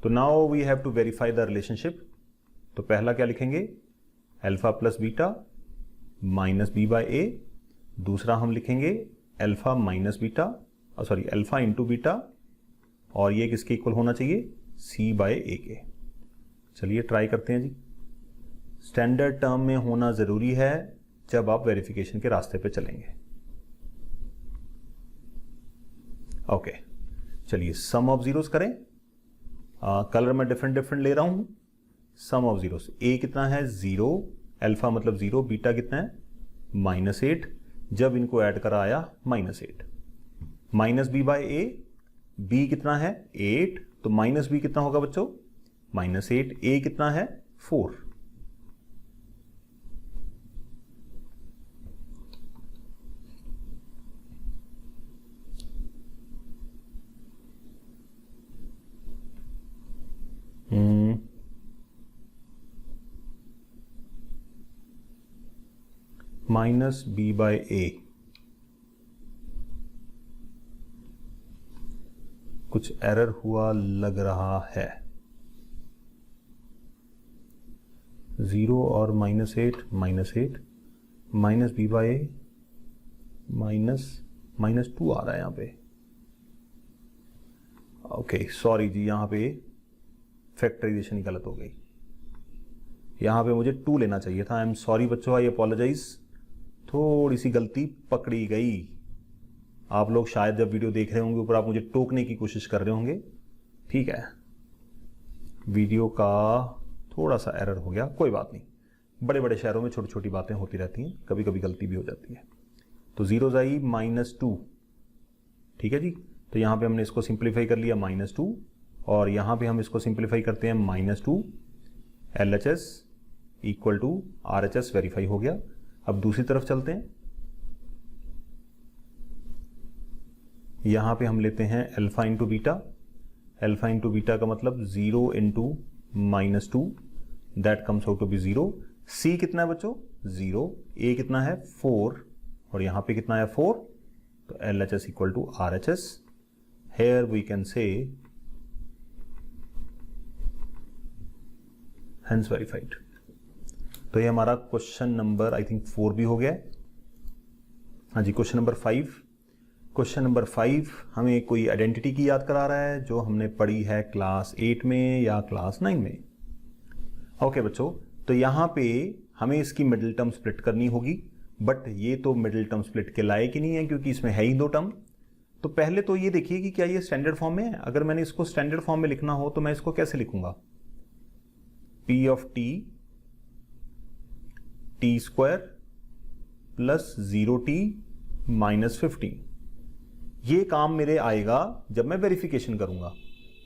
तो now we have to verify the relationship. तो पहला क्या लिखेंगे, alpha plus beta minus b/a। दूसरा हम लिखेंगे alpha minus beta, alpha into beta, और ये किसके इक्वल होना चाहिए, c/a के। चलिए ट्राई करते हैं जी। स्टैंडर्ड टर्म में होना जरूरी है जब आप वेरिफिकेशन के रास्ते पे चलेंगे। ओके, चलिए सम ऑफ जीरोस करें। कलर में डिफरेंट ले रहा हूं। सम ऑफ जीरोस, ए कितना है 0, अल्फा मतलब 0, बीटा कितना है -8, जब इनको ऐड करा आया -8, माइनस b/a, b कितना है 8, तो माइनस b कितना होगा बच्चों -8, a कितना है 4। माइनस b/a, कुछ एरर हुआ लग रहा है। 0 और -8 माइनस b/a -2 आ रहा है यहां पे। ओके सॉरी जी, यहां पे फैक्टराइजेशन ही गलत हो गई। यहां पे मुझे 2 लेना चाहिए था। आई एम सॉरी बच्चों, आई अपोलोजाइज, थोड़ी सी गलती पकड़ी गई। आप लोग शायद जब वीडियो देख रहे होंगे ऊपर आप मुझे टोकने की कोशिश कर रहे होंगे, ठीक है। वीडियो का थोड़ा सा एरर हो गया, कोई बात नहीं। बड़े बड़े शहरों में छोटी छोटी बातें होती रहती हैं, कभी कभी गलती भी हो जाती है। तो जीरोज आई -2, ठीक है जी। तो यहां पे हमने इसको सिंप्लीफाई कर लिया -2, और यहां पे हम इसको सिंप्लीफाई करते हैं -2 LHS equal to RHS, verify हो गया। अब दूसरी तरफ चलते हैं। यहां पे हम लेते हैं alpha into beta. Alpha into beta का मतलब 0 × -2, that comes out to be 0। C कितना है बच्चों? 0। A कितना है? 4, और यहां पे कितना है? 4। तो LHS equal to RHS। Here we can say hence verified. तो ये हमारा क्वेश्चन नंबर आई थिंक 4 भी हो गया है। हाँ जी, क्वेश्चन नंबर 5। क्वेश्चन नंबर 5 हमें कोई आइडेंटिटी की याद करा रहा है जो हमने पढ़ी है क्लास 8 में या क्लास 9 में। ओके बच्चों, तो यहां पे हमें इसकी मिडिल टर्म स्प्लिट करनी होगी, बट ये तो मिडिल टर्म स्प्लिट के लायक ही नहीं है क्योंकि इसमें है ही 2 टर्म। तो पहले तो ये देखिए कि क्या ये स्टैंडर्ड फॉर्म में है। अगर मैंने इसको स्टैंडर्ड फॉर्म में लिखना हो तो मैं इसको कैसे लिखूंगा? P of t t square plus 0t minus 15। ये काम मेरे आएगा जब मैं वेरिफिकेशन करूंगा,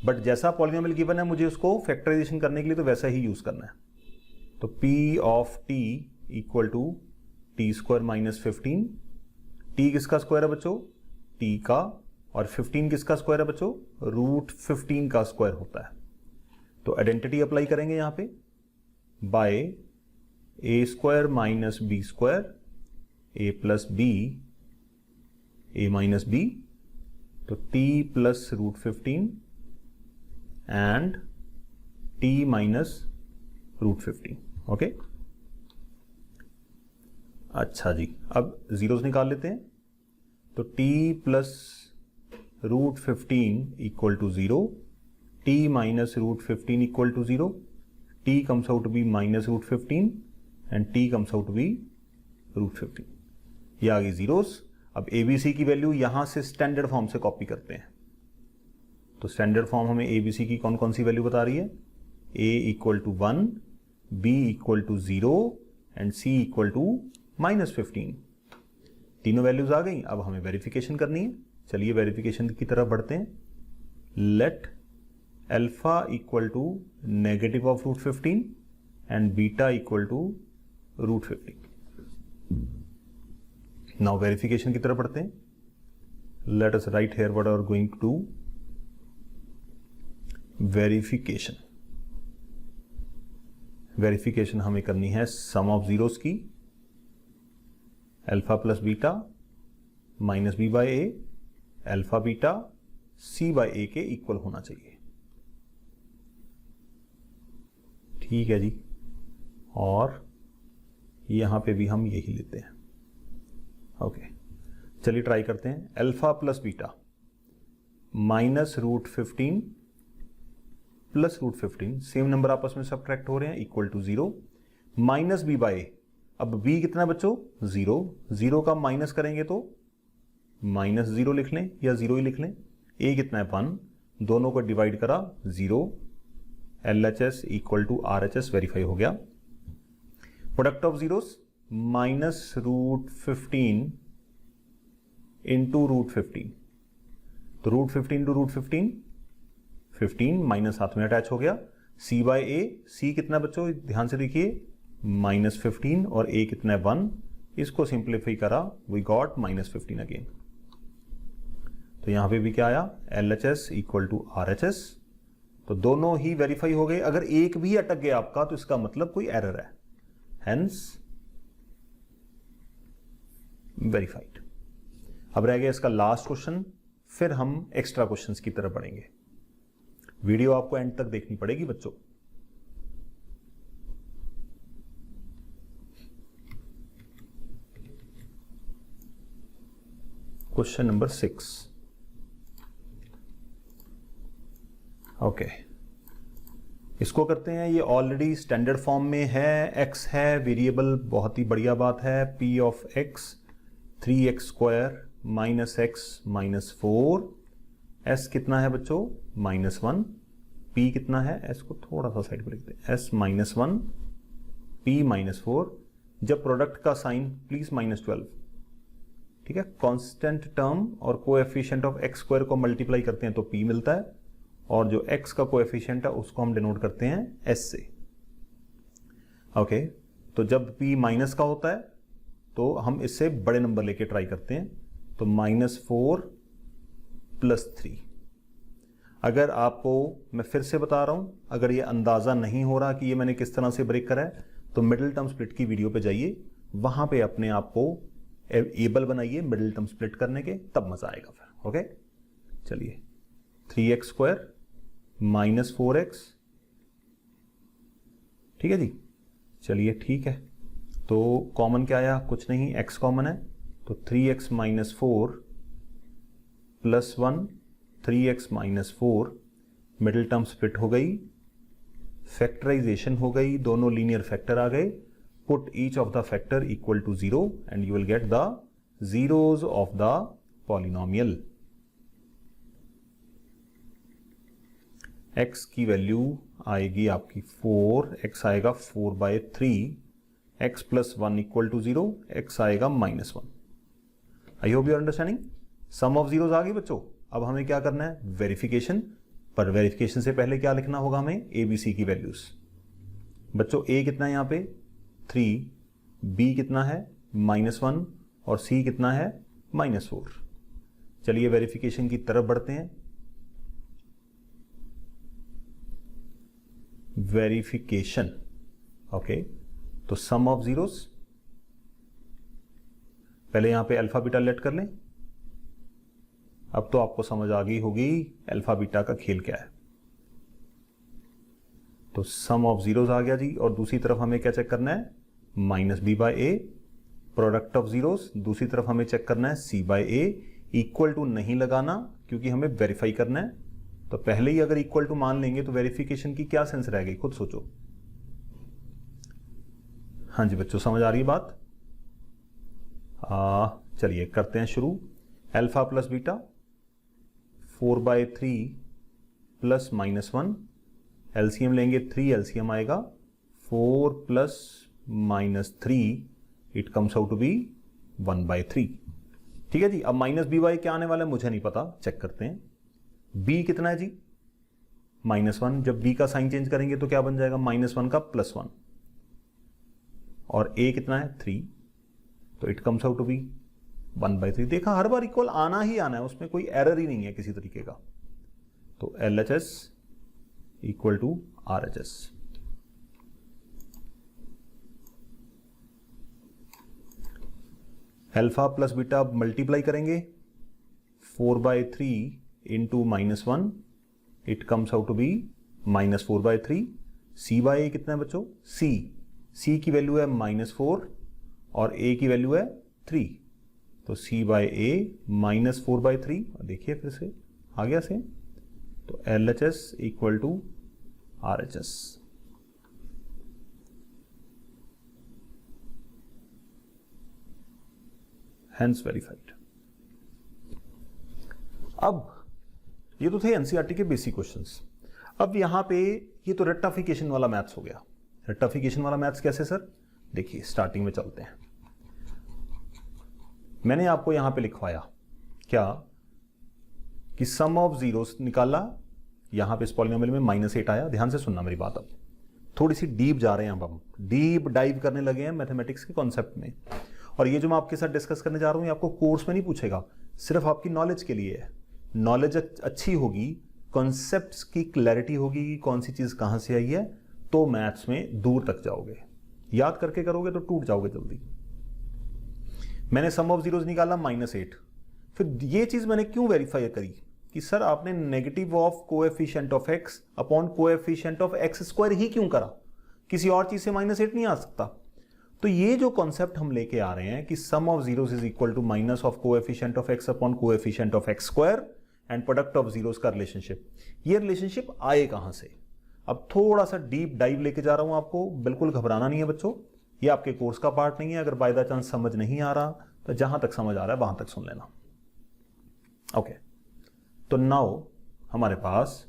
बट जैसा पॉलिनोमियल गिवन है मुझे उसको फैक्टराइजेशन करने के लिए तो वैसा ही यूज करना है। तो P of t equal to T square minus 15। t किसका स्क्वायर है बच्चों? t का। और 15 किसका स्क्वायर है बच्चों? रूट 15 का स्क्वायर होता है। तो आइडेंटिटी अप्लाई करेंगे यहां पे, by A square minus B square A plus B A minus B. तो t plus root 15 and t minus root 15। Okay, अच्छा जी, अब जीरोस निकाल लेते हैं। तो t plus root 15 equal to 0, t minus root 15 equal to 0, t comes out to be minus root 15 and t comes out to be root 15। ये आ गई zeros. अब ABC की वैल्यू यहां से स्टैंडर्ड फॉर्म से कॉपी करते हैं। तो स्टैंडर्ड फॉर्म हमें ABC की कौन कौन सी वैल्यू बता रही है? A equal to 1, B equal to 0 and C equal to minus 15। तीनों वैल्यूज आ गई। अब हमें वेरिफिकेशन करनी है। चलिए वेरिफिकेशन की तरफ बढ़ते हैं। Let alpha equal to negative of root 15 and beta equal to root 15। Now verification की तरफ बढ़ते हैं। Let us right here what are going to do. Verification हमें करनी है सम ऑफ जीरोस की। Alpha plus beta minus B by A, alpha beta C by A के इक्वल होना चाहिए। ठीक है जी, और यहां पे भी हम यही लेते हैं। ओके, चलिए ट्राई करते हैं। Alpha plus beta minus root 15 plus root 15, same number आपस में सबट्रैक्ट हो रहे हैं, equal to 0 minus B by. अब b कितना बच्चों? 0। 0 का माइनस करेंगे तो माइनस 0 लिख लें या 0 ही लिख लें। a कितना है? 1। दोनों को डिवाइड करा 0। LHS equal to RHS verify हो गया। Product of zeros minus root 15 into root 15। तो रूट 15 टू रूट 15 माइनस साथ में अटैच हो गया। c बाय ए, c कितना बच्चों ध्यान से देखिए -15 और a कितना है 1। इसको सिंप्लीफाई करा, वी गॉट -15 अगेन। तो यहां पे भी क्या आया? LHS equal to RHS। तो दोनों ही वेरीफाई हो गए। अगर एक भी अटक गया आपका तो इसका मतलब कोई एरर है, हेंस वेरीफाइड। अब रह गया इसका लास्ट क्वेश्चन, फिर हम एक्स्ट्रा क्वेश्चंस की तरफ बढ़ेंगे। वीडियो आपको एंड तक देखनी पड़ेगी बच्चों। Question number 6। ओके, इसको करते हैं। ये ऑलरेडी स्टैंडर्ड फॉर्म में है, x है वेरिएबल, बहुत ही बढ़िया बात है। p of x 3x square minus x minus 4, s कितना है बच्चों? -1। p कितना है? s को थोड़ा सा साइड पर लिखते हैं, s -1 p -4। जब प्रोडक्ट का साइन प्लीज -12। ठीक है, कांस्टेंट टर्म और कोएफिशिएंट ऑफ x स्क्वायर को मल्टीप्लाई करते हैं तो p मिलता है, और जो x का कोएफिशिएंट है उसको हम डिनोट करते हैं s से। ओके, तो जब p माइनस का होता है तो हम इससे बड़े नंबर लेके ट्राई करते हैं। तो -4 + 3। अगर आपको मैं फिर से बता रहा हूं, अगर ये अंदाजा नहीं हो रहा कि ये मैंने किस तरह से ब्रेक करा है, तो मिडिल टर्म स्प्लिट की वीडियो पे जाइए, वहां पे अपने आप को एबल बनाइए मिडिल टर्म स्प्लिट करने के, तब मजा आएगा फिर। ओके, चलिए 3x स्क्वायर माइनस 4x, ठीक है जी। चलिए ठीक है, तो कॉमन क्या आया, कुछ नहीं, x कॉमन है, तो 3x minus 4 plus 1, 3x minus 4, middle term split हो गई, फैक्टराइजेशन हो गई, दोनों लीनियर फैक्टर आ गए, put each of the factor equal to 0 and you will get the zeros of the polynomial. x की वैल्यू आएगी आपकी 4, x आएगा 4/3, x plus 1 equal to 0, x आएगा -1। I hope you are understanding. Sum of zeros आ गई बच्चों। अब हमें क्या करना है, वेरिफिकेशन। पर वेरिफिकेशन से पहले क्या लिखना होगा हमें, ए बी सी की वैल्यूज। बच्चों a कितना है यहाँ पे 3, b कितना है -1 और c कितना है -4। चलिए वेरिफिकेशन की तरफ बढ़ते हैं। वेरिफिकेशन, ओके, तो सम ऑफ जीरोस, पहले यहां पे अल्फा बीटा लेट कर लें। अब तो आपको समझ आ गई होगी अल्फा बीटा का खेल क्या है। तो सम ऑफ जीरोस आ गया जी, और दूसरी तरफ हमें क्या चेक करना है, -b/a, प्रोडक्ट ऑफ जीरोस। दूसरी तरफ हमें चेक करना है c/a, इक्वल टू नहीं लगाना क्योंकि हमें वेरीफाई करना है। तो पहले ही अगर इक्वल टू मान लेंगे तो वेरिफिकेशन की क्या सेंस रह गई, खुद सोचो। हाँ जी बच्चों, समझ आ रही है बात। चलिए करते हैं शुरू। Alpha plus beta 4/3 plus -1, LCM लेंगे 3, एलसीएम आएगा 4 plus -3, it comes out to be 1/3। ठीक है जी। अब -b/, क्या आने वाला है मुझे नहीं पता, चेक करते हैं। b कितना है जी, -1, जब b का साइन चेंज करेंगे तो क्या बन जाएगा, -1 का +1, और a कितना है 3, तो it comes out to be 1/3। देखा, हर बार इक्वल आना ही आना है, उसमें कोई एरर ही नहीं है किसी तरीके का। तो LHS equal to RHS। Alpha plus beta multiply करेंगे, 4/3 into -1, it comes out to be -4/3। c/a कितना है बच्चों, c की वैल्यू है -4 और a की वैल्यू है 3, तो c/a -4/3। देखिए फिर से आ गया सेम। तो LHS equal to RHS। Hence verified. अब ये तो थे एनसीईआरटी के बेसिक क्वेश्चंस। अब यहां पे ये तो रेक्टिफिकेशन वाला मैथ्स हो गया। रेक्टिफिकेशन वाला मैथ्स कैसे सर, देखिए स्टार्टिंग में चलते हैं। मैंने आपको यहां पे लिखवाया क्या कि सम ऑफ जीरोस निकाला, यहां पे इस पॉलिनोमियल में -8 आया। ध्यान से सुनना मेरी बात। अब थोड़ी सी डीप जा रहे हैं, अब हम डीप डाइव करने लगे हैं मैथमेटिक्स के कॉन्सेप्ट में। और ये जो मैं आपके साथ डिस्कस करने जा रहा हूं, ये आपको कोर्स में नहीं पूछेगा, सिर्फ आपकी नॉलेज के लिए है। नॉलेज अच्छी होगी, कॉन्सेप्ट्स की क्लैरिटी होगी कि कौन सी चीज कहां से आई है, तो मैथ्स में दूर तक जाओगे। याद करके करोगे तो टूट जाओगे जल्दी। मैंने सम ऑफ जीरोस निकाला -8। फिर ये चीज मैंने क्यों वेरीफाई करी कि सर आपने negative of coefficient of x upon coefficient of x square ही क्यों करा, किसी और चीज से -8 नहीं आ सकता। तो ये जो कॉन्सेप्ट हम लेके आ रहे हैं कि sum of zeros is equal to minus of coefficient of x upon coefficient of x square and product of zeros का रिलेशनशिप, ये रिलेशनशिप आए कहां से। अब थोड़ा सा डीप डाइव लेके जा रहा हूं आपको, बिल्कुल घबराना नहीं है बच्चों, ये आपके कोर्स का पार्ट नहीं है। अगर बाय द चांस समझ नहीं आ रहा तो जहां तक समझ आ रहा है वहां तक सुन लेना। ओके, तो नाउ हमारे पास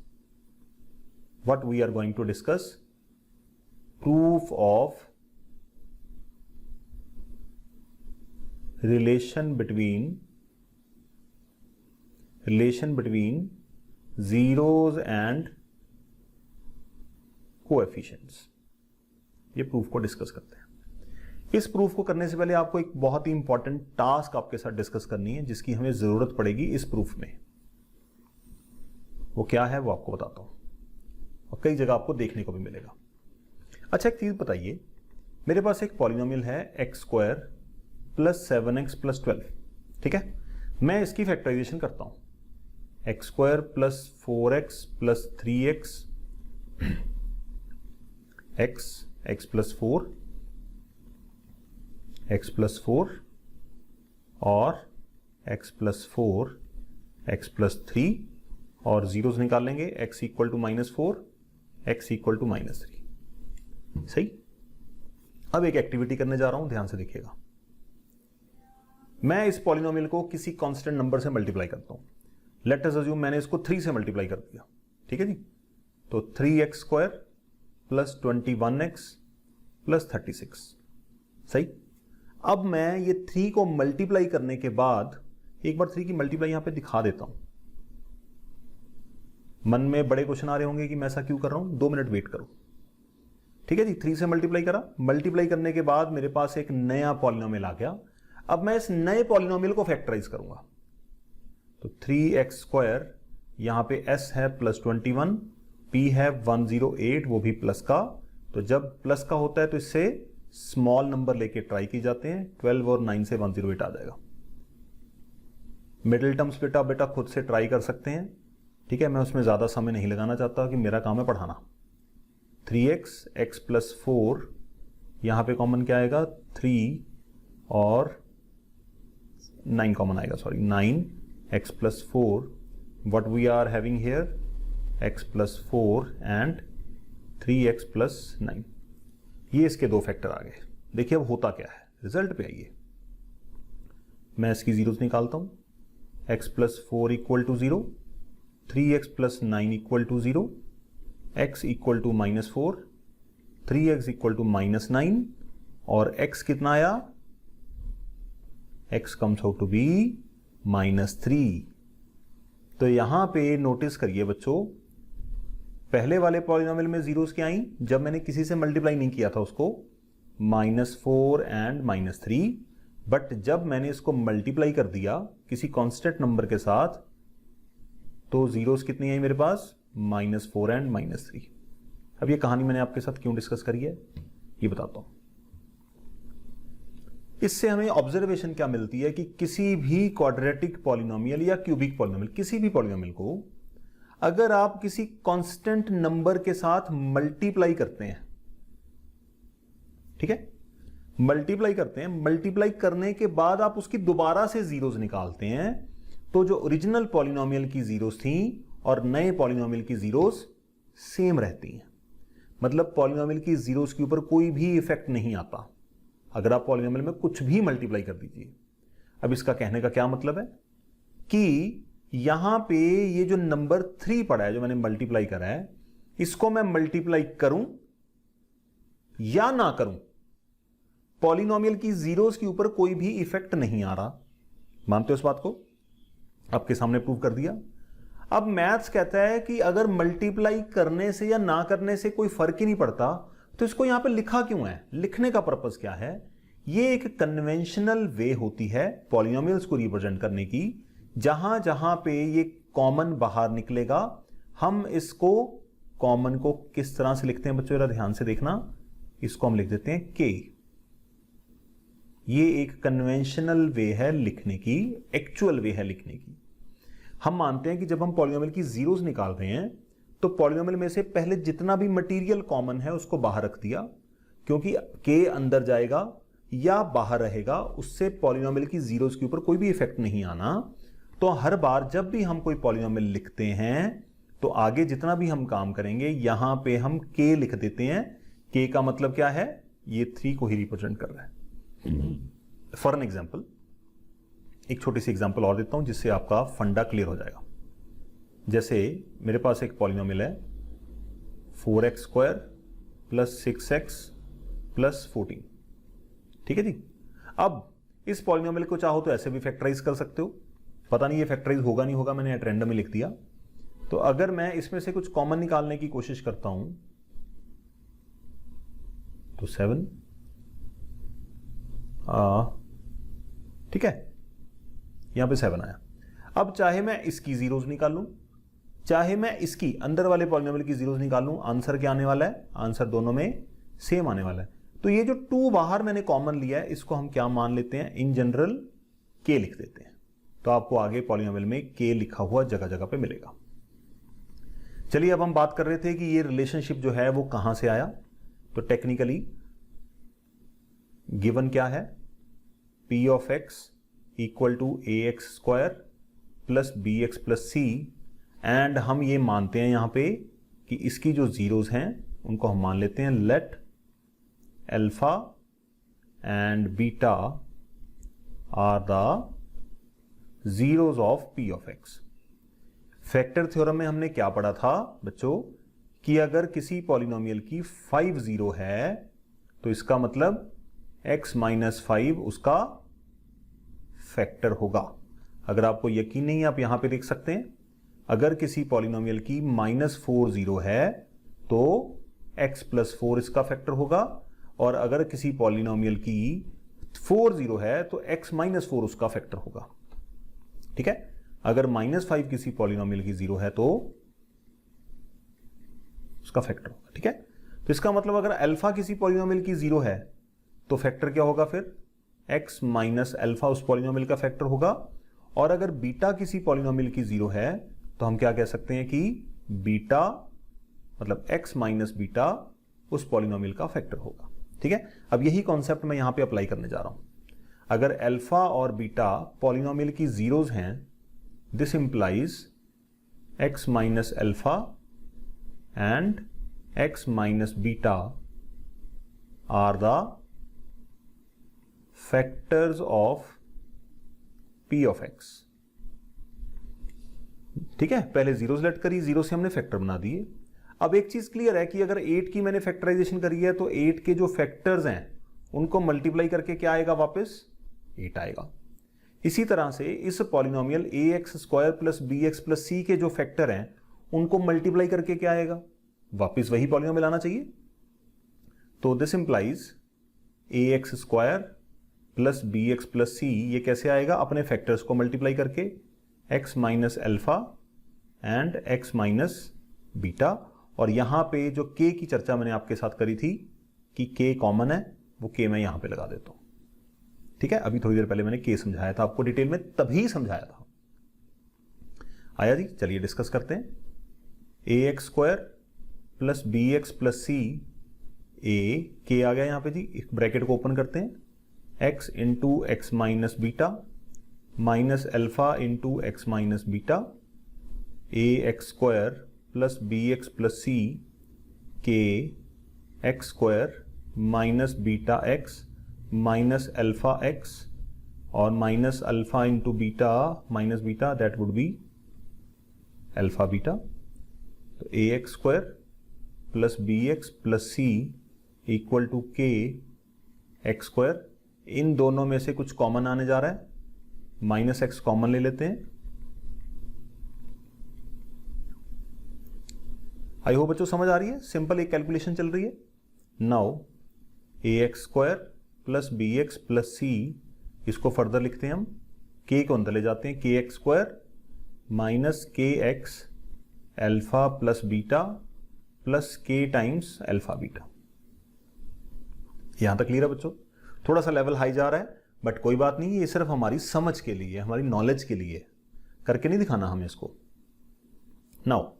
what we are going to discuss, proof of relation between zeros and coefficients। ये प्रूफ को डिस्कस करते हैं। इस प्रूफ को करने से पहले आपको एक बहुत ही इंपॉर्टेंट टास्क आपके साथ डिस्कस करनी है, जिसकी हमें जरूरत पड़ेगी इस प्रूफ में। वो क्या है वो आपको बताता हूं, और कई जगह आपको देखने को भी मिलेगा। अच्छा, एक चीज बताइए, मेरे पास एक पॉलिनोमियल है x square plus 7x plus 12, ठीक है। मैं इसकी फैक्टराइजेशन करता हूं, x square plus 4x plus 3x x plus 4 x plus 4 और x प्लस 4 x प्लस 3 और जीरोस निकाल लेंगे, x equal to -4 x equal to -3। सही। अब एक एक्टिविटी करने जा रहा हूं, ध्यान से देखिएगा। मैं इस पॉलिनोमियल को किसी कांस्टेंट नंबर से मल्टीप्लाई करता हूं। लेट अस अज्यूम मैंने इसको 3 से मल्टीप्लाई कर दिया, ठीक है जी। तो 3x square plus 21x plus 36। सही। अब मैं ये 3 को मल्टीप्लाई करने के बाद एक बार 3 की मल्टीप्लाई यहां पे दिखा देता हूं। मन में बड़े क्वेश्चन आ रहे होंगे कि मैं ऐसा क्यों कर रहा हूं, 2 मिनट वेट करो, ठीक है जी। 3 से मल्टीप्लाई करा, मल्टीप्लाई करने के बाद मेरे पास एक नया पॉलिनोमियल आ गया। अब मैं इस नए पॉलिनोमियल को फैक्टराइज करूंगा। तो 3x स्क्वायर, यहां पे s है प्लस 21, p है 108, वो भी प्लस का। तो जब प्लस का होता है तो इससे स्मॉल नंबर लेके ट्राई की जाते हैं। 12 और 9 से 108 आ जाएगा। मिडिल टर्म्स बेटा खुद से ट्राई कर सकते हैं, ठीक है। मैं उसमें ज्यादा समय नहीं लगाना चाहता कि मेरा काम है पढ़ाना। 3x x प्लस 4, यहां पे कॉमन क्या आएगा, 3 और 9 कॉमन आएगा, sorry 9 x plus 4, what we are having here x plus 4 and 3x plus 9। ये इसके दो फैक्टर आ गए। देखिए अब होता क्या है, रिजल्ट पे आइए। मैं इसकी जीरोस निकालता हूं। x plus 4 equal to 0, 3x plus 9 equal to 0, x equal to -4, 3x equal to -9 और x कितना आया, x comes out to be -3। तो यहां पे नोटिस करिए बच्चों, पहले वाले पॉलिनोमियल में जीरोस क्या आई, जब मैंने किसी से मल्टीप्लाई नहीं किया था उसको, -4 एंड -3। बट जब मैंने इसको मल्टीप्लाई कर दिया किसी कांस्टेंट नंबर के साथ, तो जीरोस कितनी आई मेरे पास, -4 एंड -3। अब ये कहानी मैंने आपके साथ क्यों डिस्कस करी है ये बताता हूं। इससे हमें ऑब्जर्वेशन क्या मिलती है कि किसी भी क्वाड्रेटिक पॉलिनोमियल या क्यूबिक पॉलिनोमियल, किसी भी पॉलिनोमियल को अगर आप किसी कांस्टेंट नंबर के साथ मल्टीप्लाई करते हैं, ठीक है, मल्टीप्लाई करते हैं, मल्टीप्लाई करने के बाद आप उसकी दोबारा से जीरोस निकालते हैं, तो जो ओरिजिनल पॉलिनोमियल की जीरोस थी और नए पॉलिनोमियल की जीरोस सेम रहती हैं। मतलब पॉलिनोमियल की जीरोस के ऊपर कोई भी इफेक्ट नहीं आता अगर आप पॉलिनोमियल में कुछ भी मल्टीप्लाई कर दीजिए। अब इसका कहने का क्या मतलब है कि यहां पे ये जो नंबर 3 पड़ा है, जो मैंने मल्टीप्लाई करा है, इसको मैं मल्टीप्लाई करूं या ना करूं, पॉलिनोमियल की जीरोस के ऊपर कोई भी इफेक्ट नहीं आ रहा। मानते हो इस बात को? आपके सामने प्रूव कर दिया। अब मैथ्स कहता है कि अगर मल्टीप्लाई करने से या ना करने से कोई फर्क ही नहीं पड़ता, तो इसको यहां पे लिखा क्यों है? लिखने का पर्पस क्या है? ये एक कन्वेंशनल वे होती है पॉलिनोमियल्स को रिप्रेजेंट करने की, जहां जहां पे ये कॉमन बाहर निकलेगा, हम इसको कॉमन को किस तरह से लिखते हैं बच्चों, जरा ध्यान से देखना। इसको हम लिख देते हैं के। ये एक कन्वेंशनल वे है लिखने की, एक्चुअल वे है लिखने की। हम मानते हैं कि जब हम पॉलिनोमियल की जीरोस निकाल रहे हैं तो पॉलिनोमियल में से पहले जितना भी मटेरियल कॉमन है उसको बाहर रख दिया, क्योंकि के अंदर जाएगा या बाहर रहेगा, उससे पॉलिनोमियल की जीरोस के ऊपर कोई भी इफेक्ट नहीं आना। तो हर बार जब भी हम कोई पॉलिनोमियल लिखते हैं तो आगे जितना भी हम काम करेंगे यहां पे हम के लिख देते हैं। के का मतलब क्या है? ये 3 को ही रिप्रेजेंट कर रहा है। फॉर एन एग्जाम्पल, एक छोटी सी एग्जाम्पल और देता हूं जिससे आपका फंडा क्लियर हो जाएगा। जैसे मेरे पास एक पॉलिनोमियल है 4x square plus 6x plus 14, ठीक है जी। अब इस पॉलिनोमियल को चाहो तो ऐसे भी फैक्टराइज कर सकते हो, पता नहीं ये फैक्टराइज होगा नहीं होगा, मैंने एट रैंडम में लिख दिया। तो अगर मैं इसमें से कुछ कॉमन निकालने की कोशिश करता हूं तो 7, ठीक है, यहां पे 7 आया। अब चाहे मैं इसकी जीरोस निकाल लूं, चाहे मैं इसकी अंदर वाले पॉलिनोमियल की जीरोस निकाल लूं, आंसर क्या आने वाला है? आंसर दोनों में सेम आने वाला है। तो ये जो 2 बाहर मैंने कॉमन लिया है, इसको हम क्या मान लेते हैं? इन जनरल k लिख देते हैं। तो आपको आगे पॉलिनोमियल में k लिखा हुआ जगह जगह पे मिलेगा। चलिए, अब हम बात कर रहे थे कि ये रिलेशनशिप जो है वो कहां से आया। तो टेक्निकली गिवन क्या है? p of x equal to ax square plus bx plus c, and हम ये मानते हैं यहां पे कि इसकी जो जीरोस हैं उनको हम मान लेते हैं let alpha and beta are the zeros of p of x। Factor theorem में हमने क्या पढ़ा था बच्चों कि अगर किसी पॉलिनोमियल की 5 जीरो है तो इसका मतलब x माइनस 5 उसका फैक्टर होगा। अगर आपको यकीन नहीं, आप यहां पे देख सकते हैं, अगर किसी पॉलिनोमियल की -4 जीरो है तो x प्लस 4 इसका फैक्टर होगा, और अगर किसी पॉलिनोमियल की 4 जीरो है तो x माइनस 4 उसका फैक्टर होगा। ठीक है, अगर -5 किसी पॉलिनोमियल की जीरो है तो उसका फैक्टर होगा। ठीक है, तो इसका मतलब अगर अल्फा किसी पॉलिनोमियल की जीरो है तो फैक्टर क्या होगा? फिर x माइनस अल्फा उस पॉलिनोमियल का फैक्टर होगा, और अगर बीटा किसी पॉलिनोमियल की जीरो है तो हम क्या कह सकते हैं कि बीटा मतलब x माइनस बीटा उस पॉलिनोमियल का फैक्टर होगा। ठीक है, अब यही कॉन्सेप्ट मैं यहां पे अप्लाई करने जा रहा हूं। अगर अल्फा और बीटा पॉलिनोमियल की जीरोस हैं, this implies x minus alpha and x minus beta are the factors of p of x। ठीक है, पहले जीरो लेट करी, जीरो से हमने फैक्टर बना दिए। अब एक चीज क्लियर है कि अगर 8 की मैंने फैक्टराइजेशन करी है तो 8 के जो फैक्टर्स हैं उनको मल्टीप्लाई करके क्या आएगा? वापस 8 आएगा। इसी तरह से इस polynomial ax square plus bx plus c के जो फैक्टर हैं उनको मल्टीप्लाई करके क्या आएगा? वापस वही पॉलिनोमियल आना चाहिए। तो this implies ax square plus bx plus c, ये कैसे आएगा? अपने फैक्टर्स को मल्टीप्लाई करके x minus alpha and x minus beta, और यहां पे जो k की चर्चा मैंने आपके साथ करी थी कि k कॉमन है, वो k मैं यहां पे लगा देता हूं। ठीक है, अभी थोड़ी देर पहले मैंने k समझाया था आपको डिटेल में, तभी समझाया था। आया जी? चलिए डिस्कस करते हैं। ax square plus bx plus c, k आ गया यहां पे जी, एक ब्रैकेट को ओपन करते हैं, x into X minus beta minus alpha into X minus beta, ax square plus bx plus c के x square minus beta x minus alpha x और minus alpha into beta minus beta, that would be alpha beta. तो ax square plus bx plus c equal to k X square. इन दोनों में से कुछ common आने जा रहा है, माइनस एक्स कॉमन ले लेते हैं। आई होप बच्चों समझ आ रही है, सिंपल एक कैलकुलेशन चल रही है। Now ax square plus bx plus c, इसको फर्दर लिखते हैं हम, k को अंदर ले जाते हैं, k एक्स स्क्वायर माइनस के x alpha plus beta plus k times alpha beta. यहां तक क्लियर है बच्चों? थोड़ा सा लेवल हाई जा रहा है, बट कोई बात नहीं, ये सिर्फ हमारी समझ के लिए, हमारी नॉलेज के लिए, करके नहीं दिखाना हमें इसको। नाउ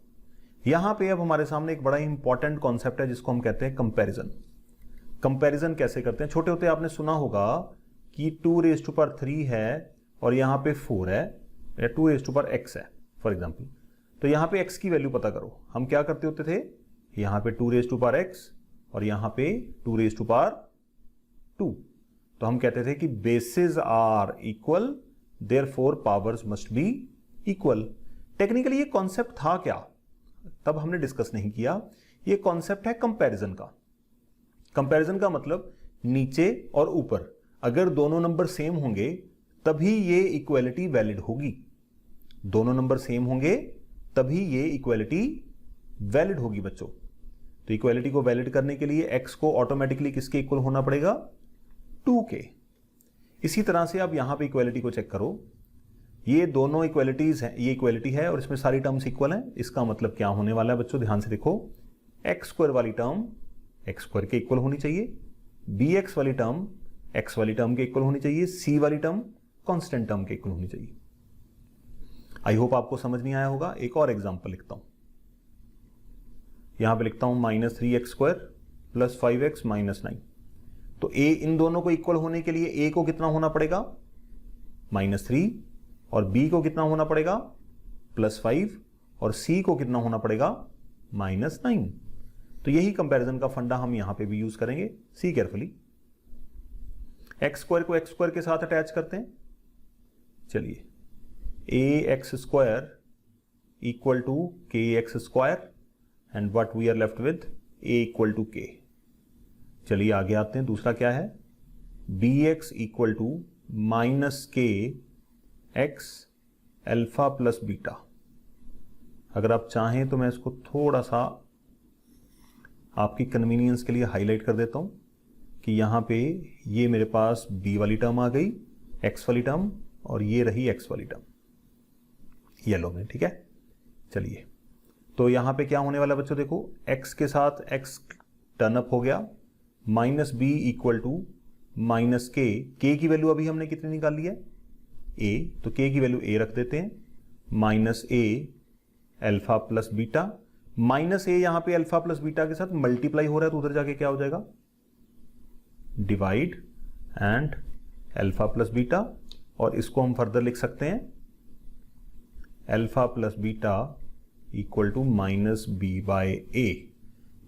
यहां पे अब हमारे सामने एक बड़ा ही इंपॉर्टेंट कॉन्सेप्ट है जिसको हम कहते हैं कंपैरिजन। कंपैरिजन कैसे करते हैं? छोटे होते आपने सुना होगा कि 2⁻³ है और यहां पे 4 है, या 2⁻x है फॉर एग्जाम्पल। तो यहां पे x की वैल्यू पता करो। हम क्या करते होते थे? यहां पे 2⁻x और यहां पे 2⁻2। तो हम कहते थे कि bases are equal, therefore powers must be equal. Technically ये कॉन्सेप्ट था क्या, तब हमने डिस्कस नहीं किया। ये कॉन्सेप्ट है कंपैरिजन का। कंपैरिजन का मतलब नीचे और ऊपर अगर दोनों नंबर सेम होंगे तभी ये इक्वालिटी वैलिड होगी। दोनों नंबर सेम होंगे तभी ये इक्वालिटी वैलिड होगी बच्चों। तो इक्वालिटी को वैलिड करने के लिए x को ऑटोमेटिकली किसके इक्वल होना पड़ेगा? 2 के। इसी तरह से आप यहां पे इक्वालिटी को चेक करो, ये दोनों इक्वलिटीज हैं, ये इक्वलिटी है और इसमें सारी टर्म्स इक्वल हैं। इसका मतलब क्या होने वाला है बच्चों, ध्यान से देखो, एक्स स्क्वायर वाली टर्म एक्स स्क्वायर के इक्वल होनी चाहिए, बी एक्स वाली टर्म एक्स वाली टर्म के इक्वल होनी चाहिए, सी वाली टर्म कांस्टेंट टर्म के इक्वल होनी चाहिए। आई होप आपको समझ नहीं आया होगा। एक और एग्जांपल लिखता हूं, यहां पे लिखता हूं -3x² + 5x - 9। तो a इन दोनों को इक्वल होने के लिए a को कितना होना पड़ेगा, -3, और b को कितना होना पड़ेगा, +5, और c को कितना होना पड़ेगा, -9। तो यही कंपैरिजन का फंडा हम यहां पे भी यूज करेंगे। सी केयरफुली, x² को x² के साथ अटैच करते हैं। चलिए, ax² = kx² and what we are left with a = k। चलिए आगे आते हैं, दूसरा क्या है, bx = -kx alpha plus beta. अगर आप चाहें तो मैं इसको थोड़ा सा आपकी कन्वीनियंस के लिए हाईलाइट कर देता हूं कि यहां पे ये मेरे पास b वाली टर्म आ गई, x वाली टर्म, और ये रही x वाली टर्म येलो में, ठीक है। चलिए, तो यहां पे क्या होने वाला बच्चों, देखो x के साथ x टर्न अप हो गया, -b = -k की वैल्यू अभी हमने कितनी निकाल ली है, a, तो k की वैल्यू a रख देते हैं, -a alpha plus beta, -a यहां पे अल्फा प्लस बीटा के साथ मल्टीप्लाई हो रहा है, तो उधर जाके क्या हो जाएगा, divide and alpha plus beta, और इसको हम फर्दर लिख सकते हैं alpha plus beta = -b/a।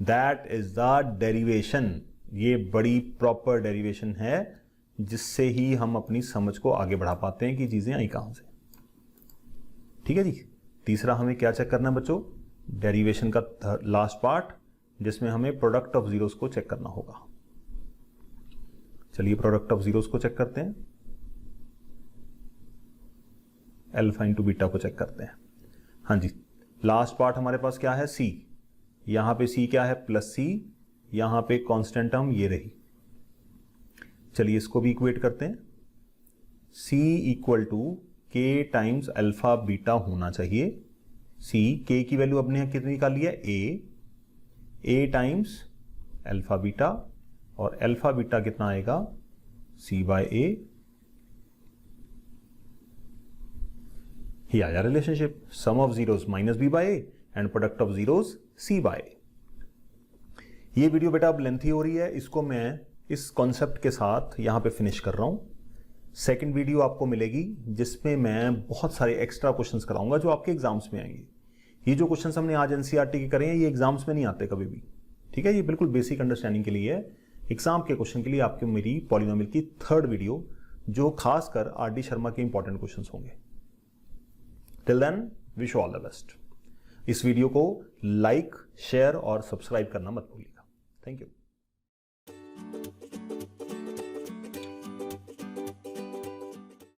That is the derivation. ये बड़ी प्रॉपर डेरिवेशन है जिससे ही हम अपनी समझ को आगे बढ़ा पाते हैं कि चीजें आई कहां से। ठीक है जी। तीसरा हमें क्या चेक करना है बच्चों, डेरिवेशन का लास्ट पार्ट, जिसमें हमें प्रोडक्ट ऑफ जीरोस को चेक करना होगा। चलिए प्रोडक्ट ऑफ जीरोस को चेक करते हैं, अल्फा इंटू बीटा को चेक करते हैं। हाँ जी, लास्ट पार्ट हमारे पास क्या है, सी। यहां पे सी क्या है, +c, यहां पे कांस्टेंट टर्म ये रही। चलिए इसको भी इक्वेट करते हैं, c = k times alpha beta होना चाहिए। c, k की वैल्यू अपने कितनी निकाल लिया, a टाइम्स अल्फा बीटा, और अल्फा बीटा कितना आएगा, c/a। ही आया relationship, sum of zeros -b/a and product of zeros c/a। ये वीडियो बेटा अब लेंथी हो रही है, इसको मैं इस कॉन्सेप्ट के साथ यहां पे फिनिश कर रहा हूं। सेकंड वीडियो आपको मिलेगी जिसमें मैं बहुत सारे एक्स्ट्रा क्वेश्चंस कराऊंगा जो आपके एग्जाम्स में आएंगे। ये जो क्वेश्चंस हमने आज एनसीईआरटी के करे हैं ये एग्जाम्स में नहीं आते कभी भी, ठीक है। ये बिल्कुल बेसिक अंडरस्टैंडिंग के लिए है, एग्जाम के क्वेश्चन के लिए आपकी मेरी पॉलिनोमियल की थर्ड वीडियो, जो खासकर आर.डी. शर्मा के इंपॉर्टेंट क्वेश्चंस होंगे। Till then wish you all the best. इस वीडियो को लाइक, शेयर और सब्सक्राइब करना मत भूलिएगा। Thank you.